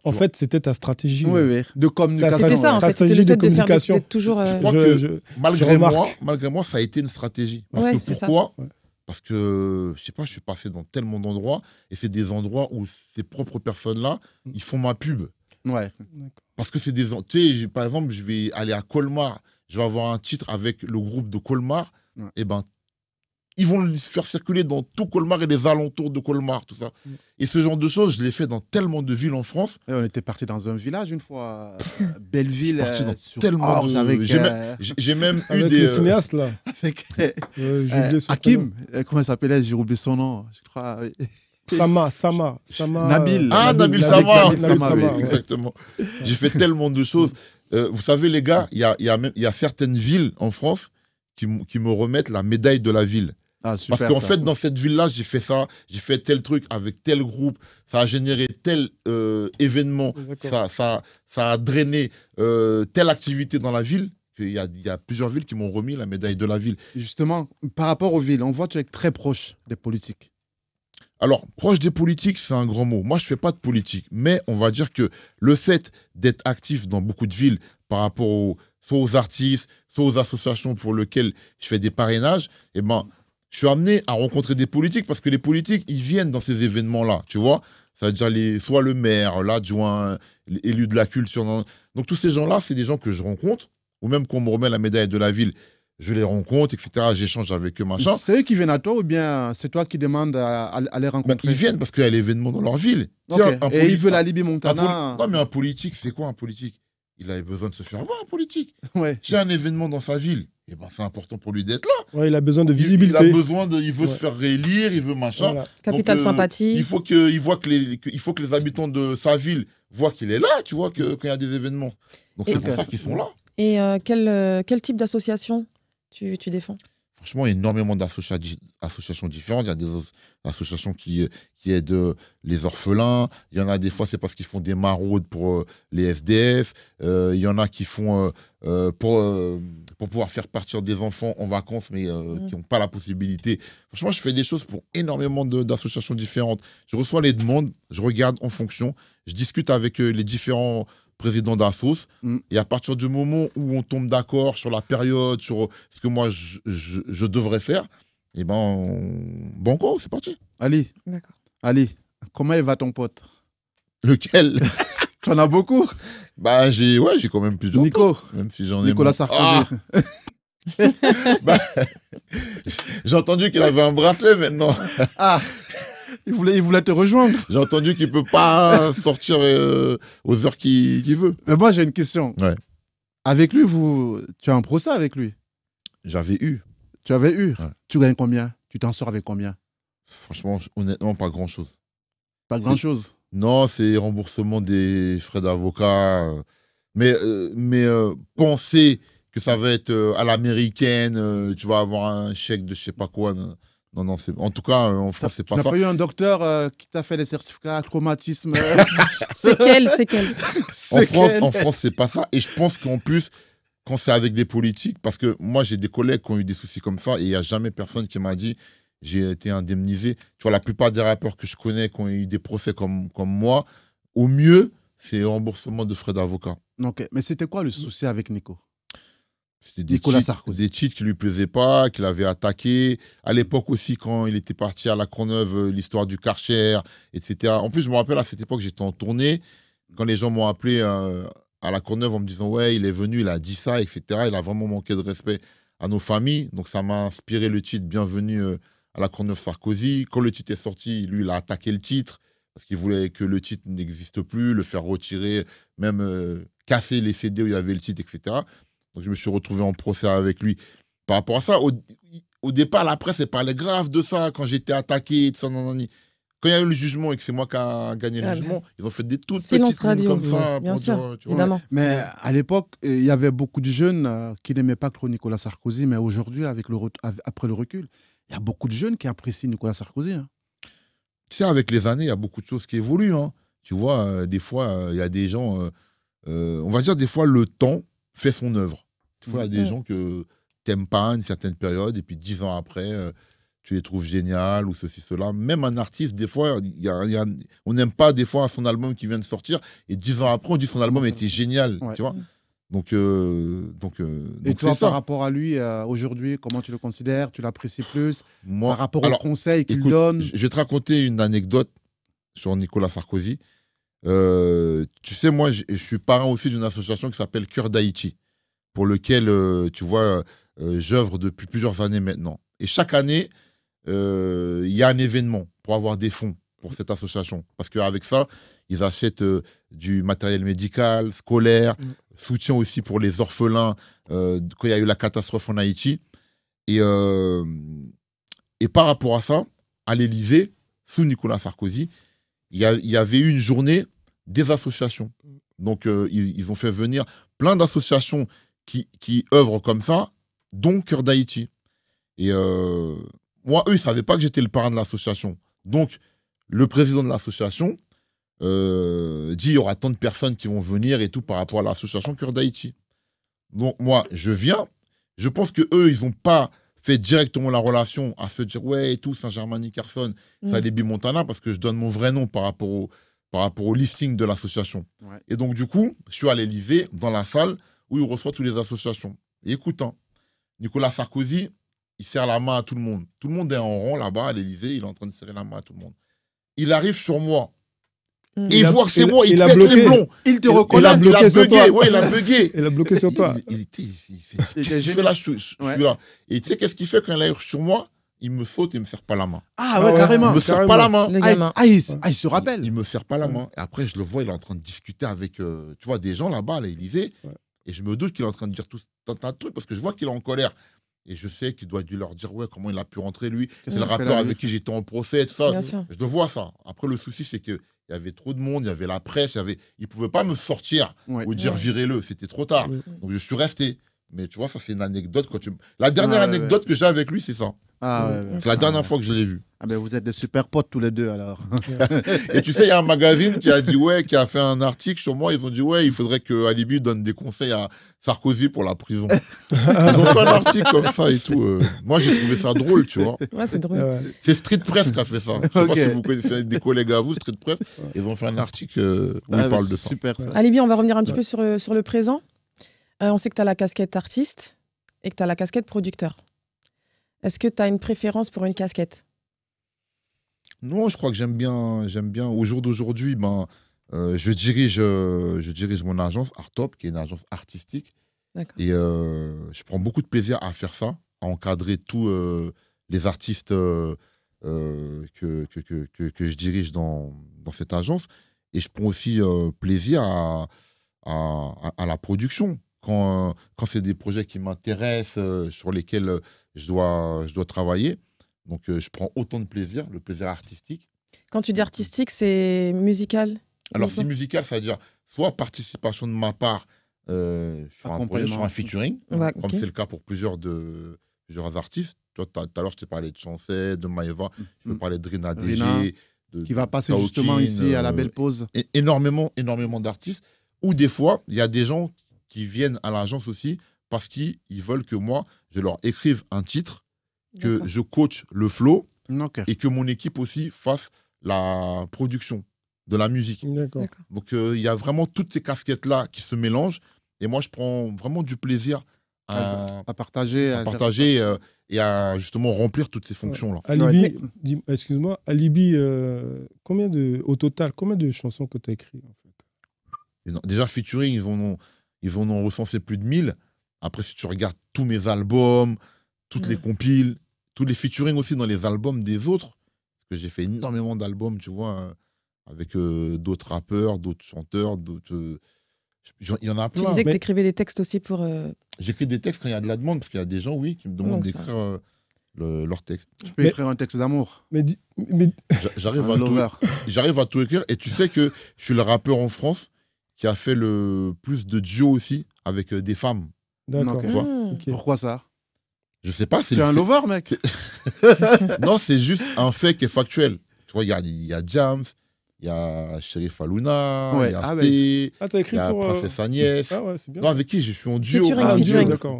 En fait, c'était ta stratégie. De communication. C'était ça, en fait. C'était le fait de faire toujours... Je crois que malgré moi, ça a été une stratégie. Parce que pourquoi? Parce que, je sais pas, je suis passé dans tellement d'endroits, et c'est des endroits où ces propres personnes-là, ils font ma pub. Ouais. Parce que c'est des... Tu sais, par exemple, je vais aller à Colmar, je vais avoir un titre avec le groupe de Colmar, ils vont le faire circuler dans tout Colmar et les alentours de Colmar, tout ça. Et ce genre de choses, je l'ai fait dans tellement de villes en France. Et on était parti dans un village une fois, Belleville. Parti dans tellement de... J'ai même eu des... cinéastes, là. Avec Hakim, comment il s'appelait? J'ai oublié son nom, je crois. Sama. Nabil. Nabil Sama. Exactement. J'ai fait tellement de choses. Vous savez, les gars, il y a certaines villes en France qui me remettent la médaille de la ville. Super, parce qu'en fait, dans cette ville-là, j'ai fait ça, j'ai fait tel truc avec tel groupe, ça a généré tel événement, ça a drainé telle activité dans la ville. Il y a plusieurs villes qui m'ont remis la médaille de la ville. Justement, par rapport aux villes, on voit que tu es très proche des politiques. Alors, proche des politiques, c'est un grand mot. Moi, je ne fais pas de politique. Mais on va dire que le fait d'être actif dans beaucoup de villes par rapport soit aux artistes, soit aux associations pour lesquelles je fais des parrainages, je suis amené à rencontrer des politiques parce que les politiques, ils viennent dans ces événements-là, tu vois. Ça veut dire soit le maire, l'adjoint, l'élu de la culture. Donc, tous ces gens-là, c'est des gens que je rencontre, ou même qu'on me remet la médaille de la ville, je les rencontre, etc. J'échange avec eux, machin. C'est eux qui viennent à toi ou bien c'est toi qui demandes à les rencontrer? Ils viennent parce qu'il y a l'événement dans leur ville. Okay. Et ils veulent la Libye Montana. Non, mais un politique, c'est quoi un politique? Il avait besoin de se faire voir, un politique. Ouais. S'il y a un événement dans sa ville, c'est important pour lui d'être là. Ouais, il a besoin de visibilité. Il veut se faire réélire, il veut machin. Voilà. Capitale sympathie. Il faut que les habitants de sa ville voient qu'il est là, tu vois, quand il y a des événements. Donc c'est pour ça qu'ils sont là. Et quel type d'association tu défends? Franchement, il y a énormément d'associations différentes. Il y a des associations qui aident les orphelins. Il y en a des fois, c'est parce qu'ils font des maraudes pour les SDF. Il y en a qui font pour pouvoir faire partir des enfants en vacances, mais qui n'ont pas la possibilité. Franchement, je fais des choses pour énormément d'associations différentes. Je reçois les demandes, je regarde en fonction. Je discute avec les différents président d'Assos, et à partir du moment où on tombe d'accord sur la période, sur ce que moi je devrais faire, Et banco, c'est parti. Ali, D'accord. Ali, comment il va ton pote? Lequel? Tu en as beaucoup? J'ai quand même plusieurs. Nico. Même si j'en ai Nicolas Sarkozy. J'ai entendu qu'il avait un bracelet maintenant. Ah, il voulait te rejoindre. J'ai entendu qu'il peut pas sortir aux heures qu'il veut. Mais moi, j'ai une question. Ouais. Avec lui, tu as un procès avec lui? J'avais eu. Tu avais eu? Ouais. Tu gagnes combien? Tu t'en sors avec combien? Franchement, honnêtement, pas grand-chose. Pas grand-chose. Non, c'est remboursement des frais d'avocat. Mais penser que ça va être à l'américaine, tu vas avoir un chèque de je sais pas quoi. Non, en tout cas, en France, c'est pas ça. Tu n'as pas eu un docteur qui t'a fait les certificats traumatisme? C'est quel? En France, c'est pas ça. Et je pense qu'en plus, quand c'est avec des politiques, parce que moi, j'ai des collègues qui ont eu des soucis comme ça et il n'y a jamais personne qui m'a dit j'ai été indemnisé. Tu vois, la plupart des rappeurs que je connais qui ont eu des procès comme moi, au mieux, c'est remboursement de frais d'avocat. Ok, mais c'était quoi le souci avec Nico? C'était Nicolas Sarkozy. des cheats qui lui plaisaient pas, qu'il avait attaqué. À l'époque aussi, quand il était parti à la Courneuve, l'histoire du Karcher, etc. En plus, je me rappelle, à cette époque, j'étais en tournée. Quand les gens m'ont appelé à la Courneuve en me disant « Ouais, il est venu, il a dit ça, etc. » Il a vraiment manqué de respect à nos familles. Donc, ça m'a inspiré le titre « Bienvenue à la Courneuve Sarkozy ». Quand le titre est sorti, lui, il a attaqué le titre parce qu'il voulait que le titre n'existe plus, le faire retirer, même casser les CD où il y avait le titre, etc. Donc, je me suis retrouvé en procès avec lui. Par rapport à ça, au départ, la presse, elle parlait grave de ça quand j'étais attaqué, tout ça, Quand il y a eu le jugement et que c'est moi qui a gagné le jugement, ils ont fait des toutes petites lignes comme ça. Bien sûr, dire, tu vois. évidemment. Mais à l'époque, il y avait beaucoup de jeunes qui n'aimaient pas trop Nicolas Sarkozy, mais aujourd'hui, après le recul, il y a beaucoup de jeunes qui apprécient Nicolas Sarkozy. Hein. Tu sais, avec les années, il y a beaucoup de choses qui évoluent. Hein. Tu vois, des fois, il y a des gens, on va dire des fois, le temps fait son œuvre. Des fois, il y a des gens que tu n'aimes pas à une certaine période, et puis 10 ans après, tu les trouves géniales, ou ceci, cela. Même un artiste, des fois, on n'aime pas des fois son album qui vient de sortir, et 10 ans après, on dit son album était génial. Ouais. Tu vois. Donc et toi, par rapport à lui, aujourd'hui, comment tu le considères? Tu l'apprécies plus? Moi, par rapport aux conseils qu'il donne? Je vais te raconter une anecdote sur Nicolas Sarkozy. Tu sais, moi, je suis parrain aussi d'une association qui s'appelle Cœur d'Haïti, pour lequel, tu vois, j'œuvre depuis plusieurs années maintenant. Et chaque année, il y a un événement pour avoir des fonds pour cette association. Parce qu'avec ça, ils achètent du matériel médical, scolaire, soutien aussi pour les orphelins quand il y a eu la catastrophe en Haïti. Et par rapport à ça, à l'Élysée, sous Nicolas Sarkozy, il y avait eu une journée des associations. Donc, ils ont fait venir plein d'associations qui œuvrent comme ça, dont Cœur d'Haïti. Et moi, eux, ils ne savaient pas que j'étais le parrain de l'association. Donc, le président de l'association dit il y aura tant de personnes qui vont venir et tout par rapport à l'association Cœur d'Haïti. Donc, moi, je viens. Je pense qu'eux, ils n'ont pas fait directement la relation à se dire ouais et tout, Saint-Germain-Nickerson, Salibi Montana, parce que je donne mon vrai nom par rapport au listing de l'association. Ouais. Et donc, du coup, je suis à l'Élysée, dans la salle où il reçoit toutes les associations. Et écoute, Nicolas Sarkozy, il serre la main à tout le monde. Tout le monde est en rond là-bas à l'Élysée, il est en train de serrer la main à tout le monde. Il arrive sur moi. Et il voit que c'est moi, il pète les plombs. Il te reconnaît. Il a bugué. Ouais, il a bugué. Il a bloqué sur toi. Il fait là, je suis là. Et tu sais qu'est-ce qu'il fait quand il arrive sur moi? Il me saute et il me serre pas la main. Ah ouais, carrément. Il me serre pas la main. Il se rappelle. Il me serre pas la main. Et après, je le vois, il est en train de discuter avec, tu vois, des gens là-bas à l'Élysée. Et je me doute qu'il est en train de dire tout un tas de trucs parce que je vois qu'il est en colère. Et je sais qu'il doit dû leur dire ouais, comment il a pu rentrer lui. C'est le rappeur avec qui j'étais en procès, tout ça. Je le vois ça. Après, le souci, c'est qu'il y avait trop de monde, il y avait la presse, il ne pouvait pas me sortir ou dire virez-le. C'était trop tard. Donc, je suis resté. Mais tu vois, ça, c'est une anecdote. La dernière anecdote que j'ai avec lui, c'est ça. C'est la dernière fois que je l'ai vu. Ah ben vous êtes des super potes tous les deux alors. Et tu sais, il y a un magazine qui a dit qui a fait un article sur moi. Ils ont dit il faudrait que Alibi donne des conseils à Sarkozy pour la prison. Ils ont fait un article comme ça et tout. Moi, j'ai trouvé ça drôle, tu vois. Ouais, c'est drôle. C'est Street Press qui a fait ça. Je sais pas si vous connaissez des collègues à vous, Street Press. Ils ont fait un article où ils parlent de ça. Super ça. Alibi, on va revenir un petit peu sur le présent. On sait que tu as la casquette artiste et que tu as la casquette producteur. Est-ce que tu as une préférence pour une casquette? Non, je crois que j'aime bien. Au jour d'aujourd'hui, je dirige mon agence Artop, qui est une agence artistique. Et je prends beaucoup de plaisir à faire ça, à encadrer tous les artistes que je dirige dans cette agence. Et je prends aussi plaisir à la production. Quand c'est des projets qui m'intéressent, sur lesquels je dois travailler. Donc, je prends autant de plaisir, le plaisir artistique. Quand tu dis artistique, c'est musical? Alors, c'est musical, ça veut dire soit participation de ma part sur un projet, sur un featuring, comme c'est le cas pour plusieurs artistes. Tout à l'heure, je t'ai parlé de Chancet, de Maëva, je peux parler de Rina DG, qui va passer justement ici à la Belle Pause. Énormément d'artistes. Ou des fois, il y a des gens qui viennent à l'agence aussi parce qu'ils veulent que moi, je leur écrive un titre, que je coach le flow et que mon équipe aussi fasse la production de la musique. Donc, il y a vraiment toutes ces casquettes-là qui se mélangent. Et moi, je prends vraiment du plaisir à partager et à justement remplir toutes ces fonctions-là. Alibi, excuse-moi, Alibi, au total, combien de chansons que tu as écrites en fait? Déjà, featuring, ils en ont recensé plus de 1000. Après, si tu regardes tous mes albums, toutes les compiles, tous les featuring aussi dans les albums des autres, parce que j'ai fait énormément d'albums, tu vois, avec d'autres rappeurs, d'autres chanteurs, il y en a plein. Tu disais que tu écrivais des textes aussi pour... J'écris des textes quand il y a de la demande, parce qu'il y a des gens, qui me demandent d'écrire leurs textes. Tu peux écrire un texte d'amour. J'arrive à tout écrire, et tu sais que je suis le rappeur en France qui a fait le plus de duos aussi avec des femmes. D'accord. Pourquoi ça? Je sais pas. Tu es un lover, mec. Non, c'est juste un fait qui est factuel. Tu regardes, il y a Jams, il y a Cherif Aluna, il y a Sté, il y a Princesse Agnès. Ah ouais, c'est bien. Non, avec qui je suis en duo.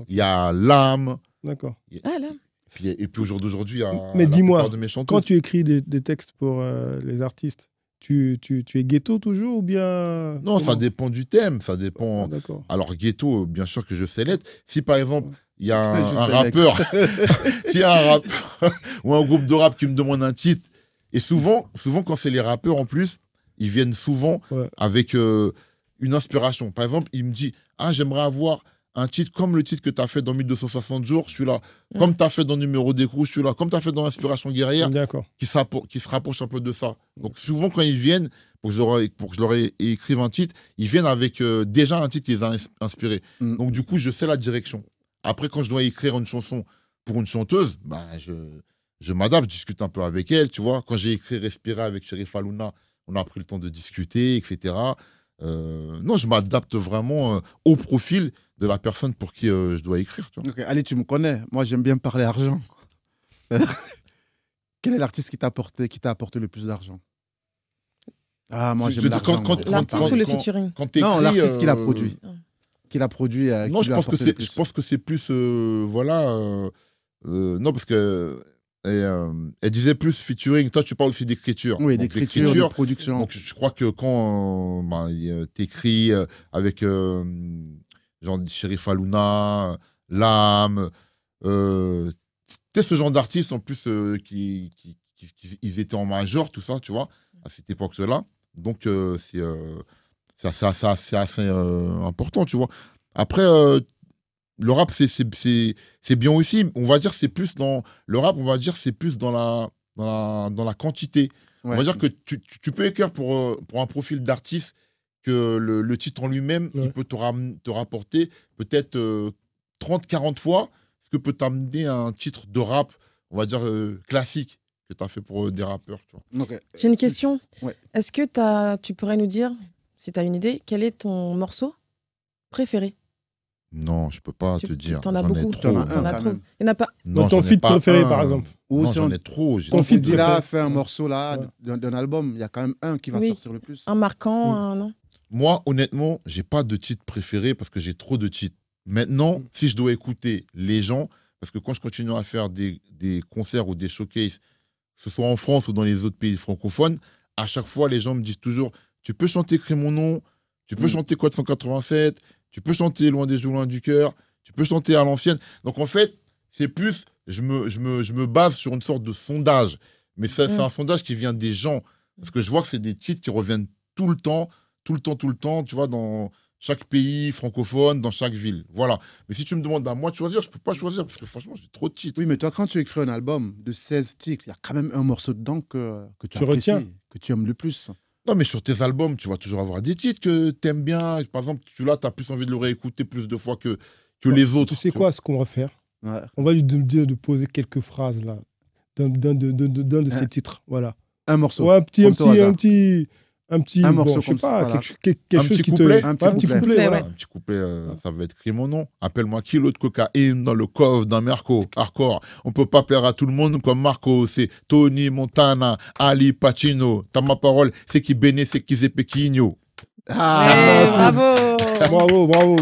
Il y a Lame. D'accord. Lame. Et puis au jour d'aujourd'hui, il y a Mais dis-moi, de mes chanteuses. quand tu écris des textes pour les artistes, tu es ghetto toujours ou bien... Non, ça dépend du thème. Ça dépend. Alors, ghetto, bien sûr que je sais l'être. Si par exemple, il y a un rappeur, s'il y a un rappeur ou un groupe de rap qui me demande un titre, et souvent quand c'est les rappeurs en plus, ils viennent souvent avec une inspiration. Par exemple, il me dit j'aimerais avoir un titre comme le titre que tu as fait dans 1260 jours, je suis là. Comme tu as fait dans Numéro d'écrou, je suis là. Comme tu as fait dans Inspiration guerrière, qui se rapproche un peu de ça. Donc souvent, quand ils viennent, pour que je leur écrive un titre, ils viennent avec déjà un titre qui les a inspirés. Donc du coup, je sais la direction. Après, quand je dois écrire une chanson pour une chanteuse, je m'adapte, je discute un peu avec elle, tu vois. Quand j'ai écrit Respirer avec Cherif Aluna, on a pris le temps de discuter, etc. Non, je m'adapte vraiment au profil de la personne pour qui je dois écrire. Tu vois. Allez, tu me connais. Moi, j'aime bien parler argent. Quel est l'artiste qui t'a apporté le plus d'argent? Moi, j'aime l'argent. L'artiste ou le featuring? Non, l'artiste qui l'a produit. Non, je pense que c'est plus... non, parce que... elle disait plus featuring. Toi, tu parles aussi d'écriture. Oui, d'écriture, de production. Donc, je crois que quand t'écris avec genre Cherif Aluna, Lame, c'était ce genre d'artistes en plus qui ils étaient en major, tout ça, tu vois, à cette époque-là. Donc, c'est assez important, tu vois. Après, le rap, c'est bien aussi. On va dire c'est plus dans le rap. On va dire c'est plus dans la quantité. On va dire que tu peux écrire pour un profil d'artiste que le titre en lui-même, il peut te rapporter peut-être 30-40 fois ce que peut t'amener un titre de rap, on va dire classique, que tu as fait pour des rappeurs. J'ai une question. Est-ce que tu pourrais nous dire, si tu as une idée, quel est ton morceau préféré? Non, je peux pas te dire. T'en as beaucoup. Il n'y en a pas. Non, ton feat préféré, par exemple. Ou si j'en ai trop. Ton feat là fait un morceau là d'un album, il y a quand même un qui va sortir le plus. Un marquant, non? Moi, honnêtement, j'ai pas de titre préféré parce que j'ai trop de titres. Maintenant, si je dois écouter les gens, parce que quand je continue à faire des concerts ou des showcases, que ce soit en France ou dans les autres pays francophones, à chaque fois, les gens me disent toujours, tu peux chanter Crie mon nom, tu peux chanter Code 187, tu peux chanter Loin des joues, loin du cœur, tu peux chanter à l'ancienne. Donc en fait, c'est plus, je me base sur une sorte de sondage. Mais c'est un sondage qui vient des gens. Parce que je vois que c'est des titres qui reviennent tout le temps, tu vois, dans chaque pays francophone, dans chaque ville. Voilà. Mais si tu me demandes à moi de choisir, je ne peux pas choisir parce que franchement, j'ai trop de titres. Oui, mais toi, quand tu écris un album de 16 titres, il y a quand même un morceau dedans que tu retiens, apprécies, que tu aimes le plus. Non, mais sur tes albums, tu vas toujours avoir des titres que tu aimes bien. Par exemple, tu as plus envie de le réécouter plus de fois que les autres. Tu sais quoi, ce qu'on va faire? Ouais. On va lui dire de poser quelques phrases là, d'un de ses titres. Voilà. Un morceau. Ouais, un petit un morceau bon, je sais comme pas, ça, quelque Un chose petit qui couplet. te... Un petit couplet, ouais. voilà. Un petit couplet, ça va être écrit mon nom. Appelle-moi kilo de cocaïne dans le coffre d'un Merco. Hardcore. On peut pas plaire à tout le monde comme Marco. C'est Tony Montana, Ali Pacino. T'as ma parole, c'est qui béné, c'est qui Zepequinho. Bravo. Bravo.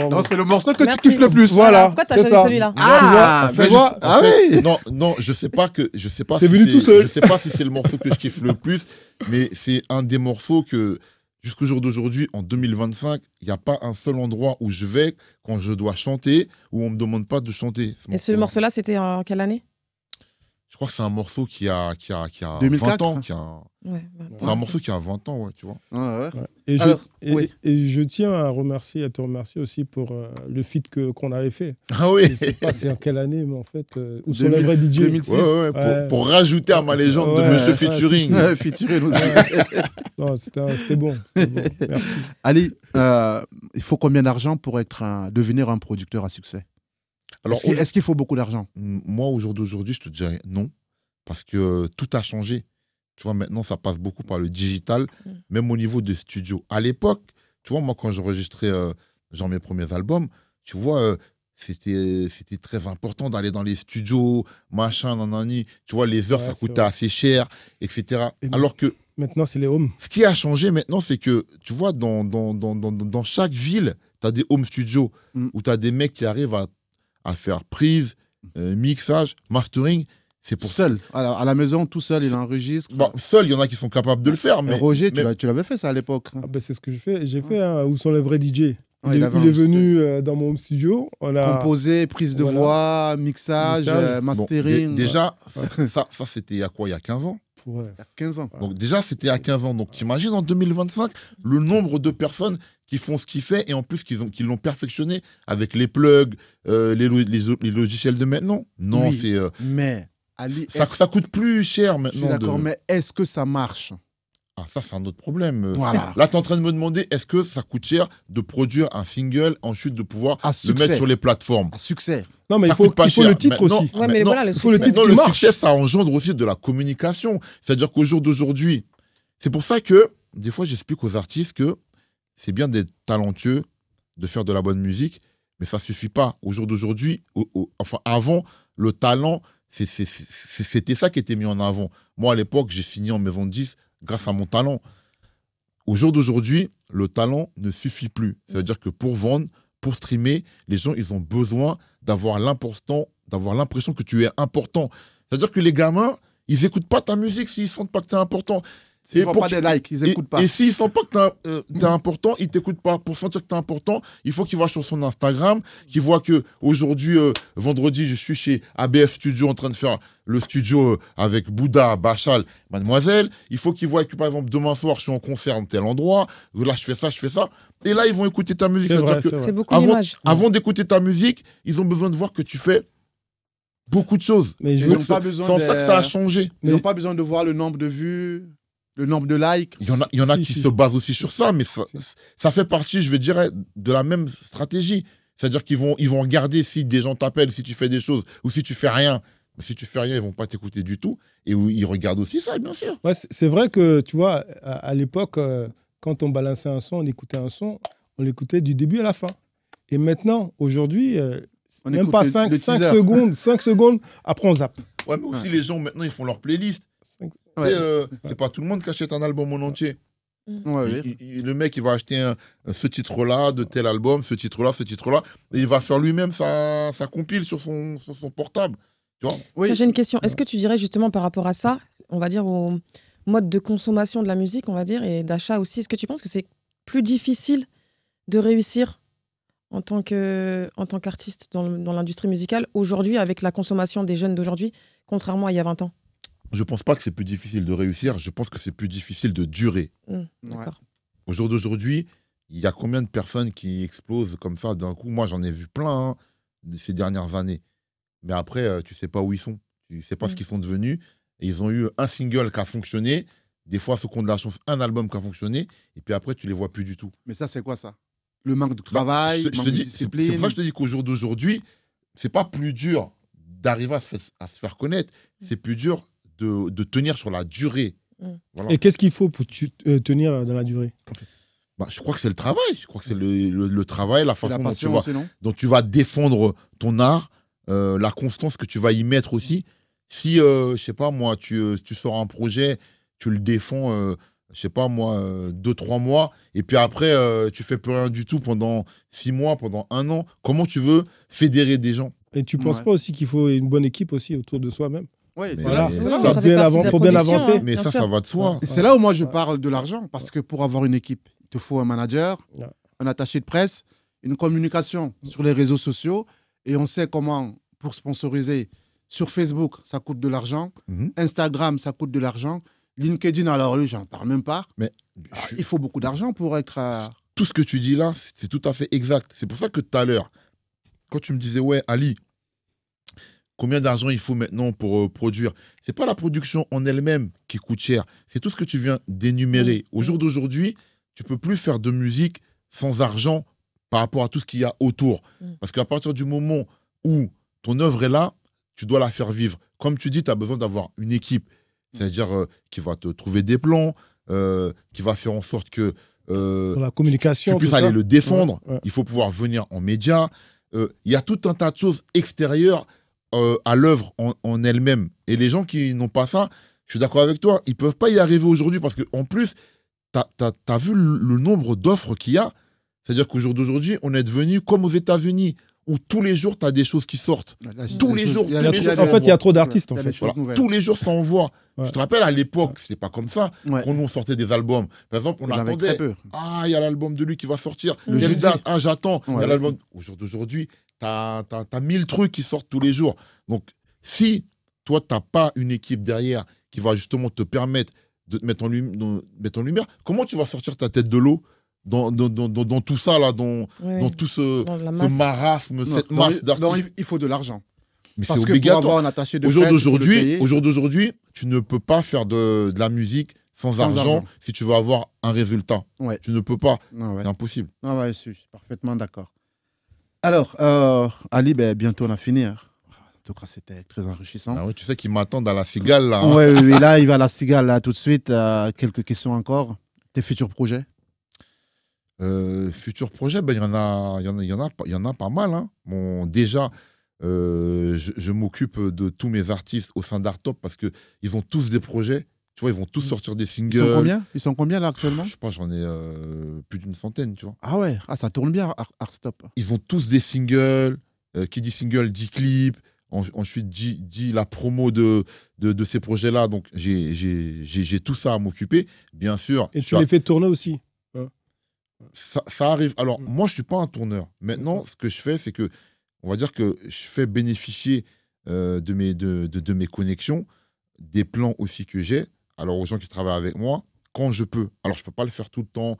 Non, c'est le morceau que Merci. tu kiffes le plus. Voilà. Pourquoi t'as c'est choisi ça. celui-là? Ah, Tu vois, ah oui. Non, je sais pas C'est venu tout seul. Je sais pas si c'est le morceau que je kiffe le plus, mais c'est un des morceaux que, jusqu'au jour d'aujourd'hui, en 2025, il n'y a pas un seul endroit où je vais quand je dois chanter où on me demande pas de chanter. Et ce morceau-là, c'était en quelle année? Je crois que c'est un morceau qui a 2004, 20 ans. Ouais, C'est un morceau qui a 20 ans, ouais, tu vois. Ouais. Et, Alors, et je tiens à te remercier aussi pour le feat qu'on avait fait. Ah oui. Je sais pas c'est en quelle année, mais en fait, où sont les vrais DJ 2006. Ouais, pour rajouter à ma légende de Ouais, Monsieur ouais, Featuring. Ouais, featuring aussi. Non, c'était bon. Merci. Ali, il faut combien d'argent pour devenir un producteur à succès? Alors, Est-ce qu'il faut beaucoup d'argent? moi, au jour d'aujourd'hui, je te dirais non, parce que tout a changé. Tu vois, maintenant, ça passe beaucoup par le digital, même au niveau des studios. À l'époque, tu vois, moi, quand j'enregistrais genre mes premiers albums, tu vois, c'était très important d'aller dans les studios, machin, nanani. Tu vois, les heures, Ouais, ça c'est coûtait vrai. assez cher, etc. Et Alors que Maintenant, c'est les homes. ce qui a changé maintenant, c'est que, tu vois, dans chaque ville, tu as des home studios où tu as des mecs qui arrivent à faire prise, mixage, mastering. C'est pour Seul, à la maison, tout seul, il enregistre. Bon, seul, il y en a qui sont capables de le faire. Mais Roger, mais- tu l'avais fait ça à l'époque. Ah ben, c'est ce que je fais. J'ai fait Où sont les vrais DJ. Ouais, Il avait est enregistré. venu dans mon home studio. On a... Composé, prise de Voilà. voix, mixage, Mixage. bon, mastering. déjà, ça c'était il y a quoi? Il y a 15 ans. Ouais. Il y a 15 ans. Donc déjà, c'était il y a 15 ans. Donc t'imagines en 2025, le nombre de personnes qui font ce qu'il fait et en plus qui l'ont perfectionné avec les plugs, les logiciels de maintenant. Non, Oui. c'est Mais, Ali, ça coûte plus cher je suis maintenant. d'accord, mais est-ce que ça marche? Ah, ça, c'est un autre problème. Voilà. Là, tu es en train de me demander, est-ce que ça coûte cher de produire un single, ensuite de pouvoir À le succès. mettre sur les plateformes? À succès. Non, mais Ça il faut coûte pas cher. le titre Maintenant- aussi. Ouais, mais Maintenant, voilà, le il faut le succès. titre Maintenant, qui le marche. succès, ça engendre aussi de la communication. C'est-à-dire qu'au jour d'aujourd'hui, c'est pour ça que, des fois, j'explique aux artistes que c'est bien d'être talentueux, de faire de la bonne musique, mais ça suffit pas. Au jour d'aujourd'hui, enfin, avant, le talent, c'était ça qui était mis en avant. Moi, à l'époque, j'ai signé en maison de 10 grâce à mon talent. Au jour d'aujourd'hui, le talent ne suffit plus. Ça veut dire que pour vendre, pour streamer, les gens, ils ont besoin d'avoir l'impression que tu es important. C'est-à-dire que les gamins, ils n'écoutent pas ta musique s'ils ne sentent pas que tu es important. S'ils Et ne font pour pas que- des likes, ils n'écoutent pas. Et s'ils ne sentent pas que tu es important, ils ne t'écoutent pas. Pour sentir que tu es important, il faut qu'ils voient sur son Instagram, qu'ils voient qu'aujourd'hui, vendredi, je suis chez ABF Studio en train de faire le studio avec Bouddha, Bachal, Mademoiselle. Il faut qu'ils voient que, par exemple, demain soir, je suis en concert dans tel endroit. Là, je fais ça. Et là, ils vont écouter ta musique. C'est C'est-à-dire vrai, que c'est vrai. C'est beaucoup avant, d'images. avant d'écouter ta musique, ils ont besoin de voir que tu fais beaucoup de choses. Mais je Ils veux n'ont pas besoin C'est en de... ça que ça a changé. Ils n'ont pas besoin de voir le nombre de vues, le nombre de likes. Il y en a Si, qui si. se basent aussi sur ça, mais ça fait partie, je vais dire, de la même stratégie. C'est-à-dire qu'ils vont regarder si des gens t'appellent, si tu fais des choses, ou si tu fais rien. Mais si tu fais rien, ils vont pas t'écouter du tout. Et ils regardent aussi ça, bien sûr. Ouais, c'est vrai que, tu vois, à l'époque, quand on balançait un son, on écoutait un son, on l'écoutait du début à la fin. Et maintenant, aujourd'hui, On même écoute pas le 5 teaser. secondes, 5 secondes, après on zappe. Ouais, mais aussi les gens, maintenant, ils font leur playlist. Cinq- Tu sais, c'est pas tout le monde qui achète un album en entier. Ouais, oui. Le mec, il va acheter ce titre-là de tel album, ce titre-là, et il va faire lui-même sa compile sur son portable. Tu vois? Oui. Ça, j'ai une question. Est-ce que tu dirais justement par rapport à ça, on va dire au mode de consommation de la musique, on va dire, et d'achat aussi, est-ce que tu penses que c'est plus difficile de réussir en tant qu'artiste dans l'industrie musicale, aujourd'hui, avec la consommation des jeunes d'aujourd'hui, contrairement à il y a 20 ans? Je pense pas que c'est plus difficile de réussir, je pense que c'est plus difficile de durer. D'accord. Au jour d'aujourd'hui, il y a combien de personnes qui explosent comme ça d'un coup? Moi, j'en ai vu plein ces dernières années. Mais après, tu sais pas où ils sont. Tu sais pas ce qu'ils sont devenus. Et ils ont eu un single qui a fonctionné. Des fois, ceux qui ont de la chance, un album qui a fonctionné. Et puis après, tu les vois plus du tout. Mais ça, c'est quoi ça? Le manque de travail, je manque te de dis, discipline. c'est pour ça que je te dis qu'au jour d'aujourd'hui, c'est pas plus dur d'arriver à se faire connaître. C'est plus dur de tenir sur la durée. Voilà. Et qu'est-ce qu'il faut pour tenir dans la durée, en fait? Je crois que c'est le travail. Je crois que c'est le travail, la façon dont tu non vas défendre ton art, la constance que tu vas y mettre aussi. Si, je sais pas moi, tu sors un projet, tu le défends, je sais pas moi, 2-3 mois, et puis après, tu fais plus rien du tout pendant 6 mois, pendant 1 an, comment tu veux fédérer des gens? Et tu penses pas aussi qu'il faut une bonne équipe aussi autour de soi-même? Oui, Voilà, ça fait partie de la pour bien production, avancer. hein. Mais bien ça sûr. va de soi. Et c'est là où moi je parle de l'argent, parce que pour avoir une équipe, il te faut un manager, Ouais. un attaché de presse, une communication sur les réseaux sociaux, et on sait comment, pour sponsoriser, sur Facebook, ça coûte de l'argent, Instagram, ça coûte de l'argent, LinkedIn, alors lui, j'en parle même pas. Mais Il faut beaucoup d'argent pour être... tout ce que tu dis là, c'est tout à fait exact. C'est pour ça que tout à l'heure, quand tu me disais, ouais, Ali, combien d'argent il faut maintenant pour produire? C'est pas la production en elle-même qui coûte cher, c'est tout ce que tu viens d'énumérer. Au jour d'aujourd'hui, tu peux plus faire de musique sans argent par rapport à tout ce qu'il y a autour. Parce qu'à partir du moment où ton œuvre est là, tu dois la faire vivre. Comme tu dis, tu as besoin d'avoir une équipe, c'est-à-dire qui va te trouver des plans, qui va faire en sorte que Dans la communication, tu puisses tout aller ça. le défendre. Ouais. Il faut pouvoir venir en médias. Il y a tout un tas de choses extérieures à l'œuvre en elle-même. Et les gens qui n'ont pas ça, je suis d'accord avec toi, ils ne peuvent pas y arriver aujourd'hui parce qu'en plus, tu as vu le nombre d'offres qu'il y a. C'est-à-dire qu'au jour d'aujourd'hui, on est devenu comme aux États-Unis, où tous les jours, tu as des choses qui sortent. Tous les jours. En fait, il y a trop d'artistes, en fait. Voilà, tous les jours, ça envoie. Ouais. Je te rappelle, à l'époque, c'était pas comme ça. Ouais. Quand on sortait des albums, par exemple, on Il y en avait attendait. très peu. Ah, il y a l'album de lui qui va sortir. Le Quelle jeudi. date? Ah, j'attends. Il y a Ouais. l'album. Au jour d'aujourd'hui, tu as 1000 trucs qui sortent tous les jours. Donc, si toi, tu n'as pas une équipe derrière qui va justement te permettre de te mettre en lumière, comment tu vas sortir ta tête de l'eau dans tout ça, là, dans tout Dans la ce masse. marasme, cette masse d'artistes? Il faut de l'argent. Mais c'est Parce que pour obligatoire. avoir un attaché de Au jour presse, il faut le payer. d'aujourd'hui, tu ne peux pas faire de la musique sans argent si tu veux avoir un résultat. Ouais. Tu ne peux pas. Ah ouais. C'est impossible. Ah ouais, je suis parfaitement d'accord. Alors, Ali, bientôt on a fini. En tout cas, c'était très enrichissant. Ah ouais, tu sais qu'ils m'attendent à la cigale, là. Oui, oui, là, il va à la cigale, là, tout de suite. Quelques questions encore. Tes futurs projets? Futurs projets, il y en a pas mal. Hein. Bon, déjà, je m'occupe de tous mes artistes au sein d'Artop parce qu'ils ont tous des projets. Tu vois, ils vont tous sortir des singles. Ils sont combien là actuellement? Je sais pas, j'en ai plus d'une centaine, tu vois. Ah ouais, ça tourne bien, Artstop. Ils ont tous des singles. Qui dit single, dit clip. Ensuite, dit la promo de ces projets-là. Donc, j'ai tout ça à m'occuper, bien sûr. Et tu les fais tourner aussi. Ça arrive. Alors, moi, je ne suis pas un tourneur. Maintenant, ce que je fais, c'est que, on va dire que je fais bénéficier de mes connexions, des plans aussi que j'ai, alors aux gens qui travaillent avec moi, quand je peux. Alors, je ne peux pas le faire tout le temps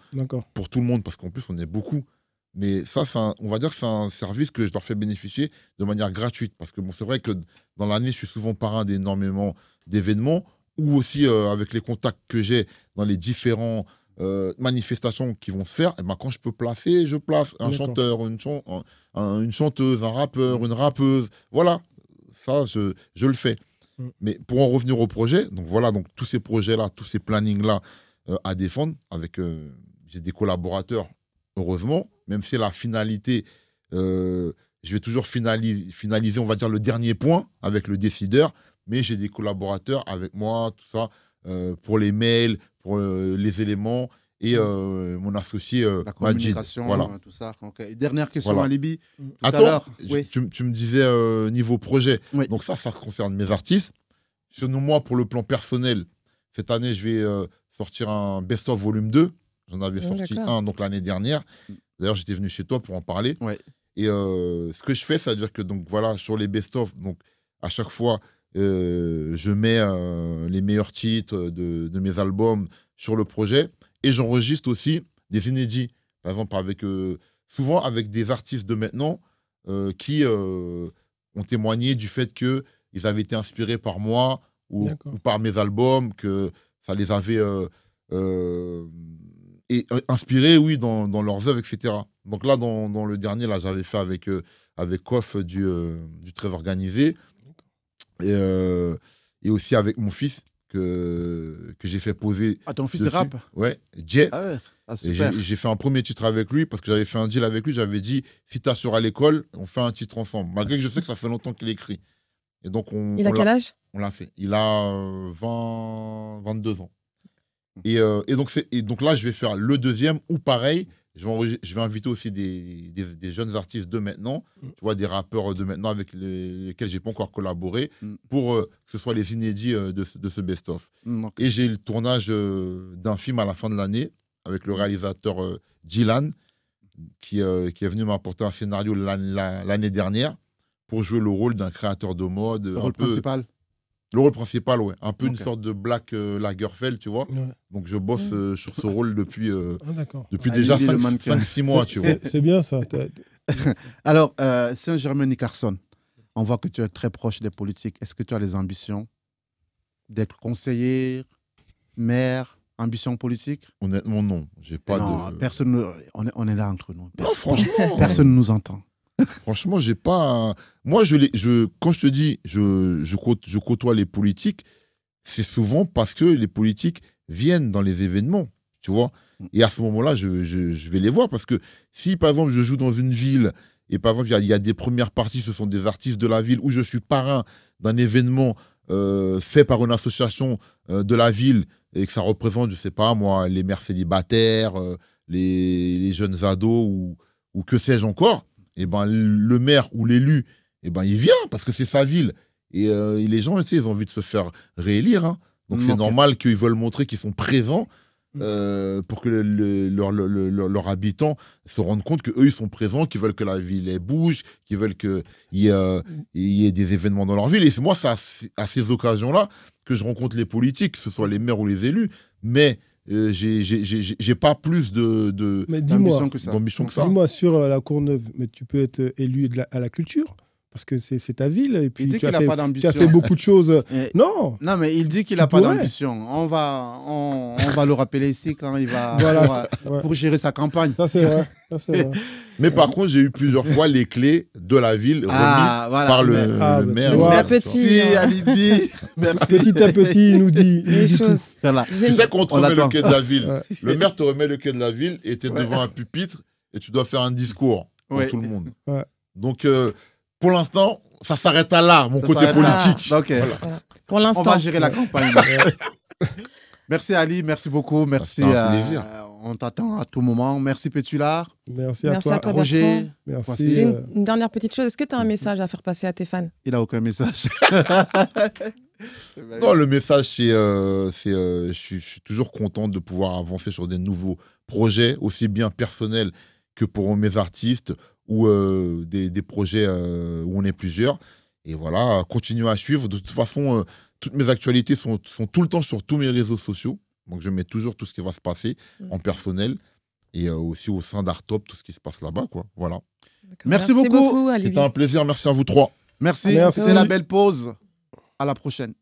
pour tout le monde, parce qu'en plus, on est beaucoup. Mais ça, on va dire que c'est un service que je leur fais bénéficier de manière gratuite. Parce que bon, c'est vrai que dans l'année, je suis souvent parrain d'énormément d'événements, ou aussi avec les contacts que j'ai dans les différents manifestations qui vont se faire, et ben, quand je peux placer, je place un chanteur, une chanteuse, un rappeur, une rappeuse. Voilà, ça, je le fais. Mais pour en revenir au projet, donc voilà, donc tous ces projets-là, tous ces plannings-là à défendre, avec j'ai des collaborateurs, heureusement, même si la finalité, je vais toujours finaliser, on va dire, le dernier point avec le décideur, mais j'ai des collaborateurs avec moi, tout ça, pour les mails, pour les éléments, et mon associé la communication, Majid. Voilà. Tout ça. Okay. Dernière question, Voilà. Alibi. Attends, oui. tu me disais niveau projet. Oui. Donc ça concerne mes artistes. Sinon, moi, pour le plan personnel, cette année, je vais sortir un Best of Volume 2. J'en avais sorti un donc l'année dernière. D'ailleurs, j'étais venu chez toi pour en parler. Ouais. Et ce que je fais, c'est-à-dire que donc, voilà, sur les best-of, donc, à chaque fois, je mets les meilleurs titres de mes albums sur le projet. Et j'enregistre aussi des inédits. Par exemple, souvent avec des artistes de maintenant qui ont témoigné du fait qu'ils avaient été inspirés par moi ou par mes albums, que ça les avait inspirés, oui, dans leurs œuvres, etc. Donc là, dans le dernier, là, j'avais fait avec Koff du Très Organisé et aussi avec mon fils que j'ai fait poser. Ah, ton fils dessus. rappe? Ouais, Jay. Ah ouais. Ah, j'ai fait un premier titre avec lui parce que j'avais fait un deal avec lui. J'avais dit, si tu assures à l'école, on fait un titre ensemble. Malgré que je sais que ça fait longtemps qu'il écrit. Et donc il a quel âge? On l'a fait. Il a 22 ans. Et donc là, je vais faire le deuxième ou pareil. Je vais inviter aussi des jeunes artistes de maintenant, tu vois, des rappeurs de maintenant avec lesquels je n'ai pas encore collaboré, pour que ce soit les inédits de ce best-of. Et j'ai eu le tournage d'un film à la fin de l'année avec le réalisateur Dylan, qui est venu m'apporter un scénario l'année dernière pour jouer le rôle d'un créateur de mode. Le rôle principal? Le rôle principal, ouais. Un peu une sorte de Black Lagerfeld, tu vois. Ouais. Donc, je bosse sur ce rôle depuis déjà 5-6 mois, tu vois. C'est bien, ça. Alors, Saint-Germain Carson, on voit que tu es très proche des politiques. Est-ce que tu as les ambitions d'être conseiller, maire, ambition politique? Honnêtement, non. J'ai pas de... Personne, on est là entre nous. Non, franchement. Personne ne nous entend. Franchement, j'ai pas. Moi, quand je te dis, je côtoie les politiques, c'est souvent parce que les politiques viennent dans les événements, tu vois. Et à ce moment-là, je vais les voir parce que si, par exemple, je joue dans une ville et par exemple, il y a des premières parties, ce sont des artistes de la ville, où je suis parrain d'un événement fait par une association de la ville et que ça représente, je sais pas moi, les mères célibataires, les jeunes ados ou que sais-je encore. Et ben, le maire ou l'élu, et ben, il vient parce que c'est sa ville. Et les gens, tu sais, ils ont envie de se faire réélire. Hein. Donc, c'est normal qu'ils veulent montrer qu'ils sont présents pour que leurs habitants se rendent compte qu'eux, ils sont présents, qu'ils veulent que la ville elle bouge, qu'ils veulent qu'il y ait des événements dans leur ville. Et c'est moi, c'est à ces occasions-là que je rencontre les politiques, que ce soit les maires ou les élus. Mais j'ai pas plus d'ambition que ça. Dis-moi, sur la Courneuve, mais tu peux être élu à la culture parce que c'est ta ville et puis tu as fait beaucoup de choses. Non, mais il dit qu'il n'a pas d'ambition. On va le rappeler ici quand il va pour gérer sa campagne. Ça, c'est vrai. Mais par contre, j'ai eu plusieurs fois les clés de la ville remises par le maire. Merci, Alibi. Merci. Petit à petit, il nous dit les choses. Tu sais qu'on te remet le quai de la ville. Le maire te remet le quai de la ville et tu es devant un pupitre et tu dois faire un discours pour tout le monde. Donc, pour l'instant, ça s'arrête à là, mon côté politique. Voilà. Pour l'instant. On va gérer la campagne. Merci Ali, merci beaucoup. Merci. C'est un plaisir. On t'attend à tout moment. Merci Pétulard. Merci à toi. Roger. Merci. Une dernière petite chose. Est-ce que tu as un message à faire passer à tes fans? Il n'a aucun message. Non, le message, c'est je suis toujours content de pouvoir avancer sur des nouveaux projets, aussi bien personnels que pour mes artistes ou des projets où on est plusieurs. Et voilà, continuez à suivre. De toute façon, toutes mes actualités sont tout le temps sur tous mes réseaux sociaux. Donc, je mets toujours tout ce qui va se passer en personnel et aussi au sein d'Artop, tout ce qui se passe là-bas, quoi. Voilà. Merci beaucoup. C'était un plaisir. Merci à vous trois. Merci. C'est la belle pause. À la prochaine.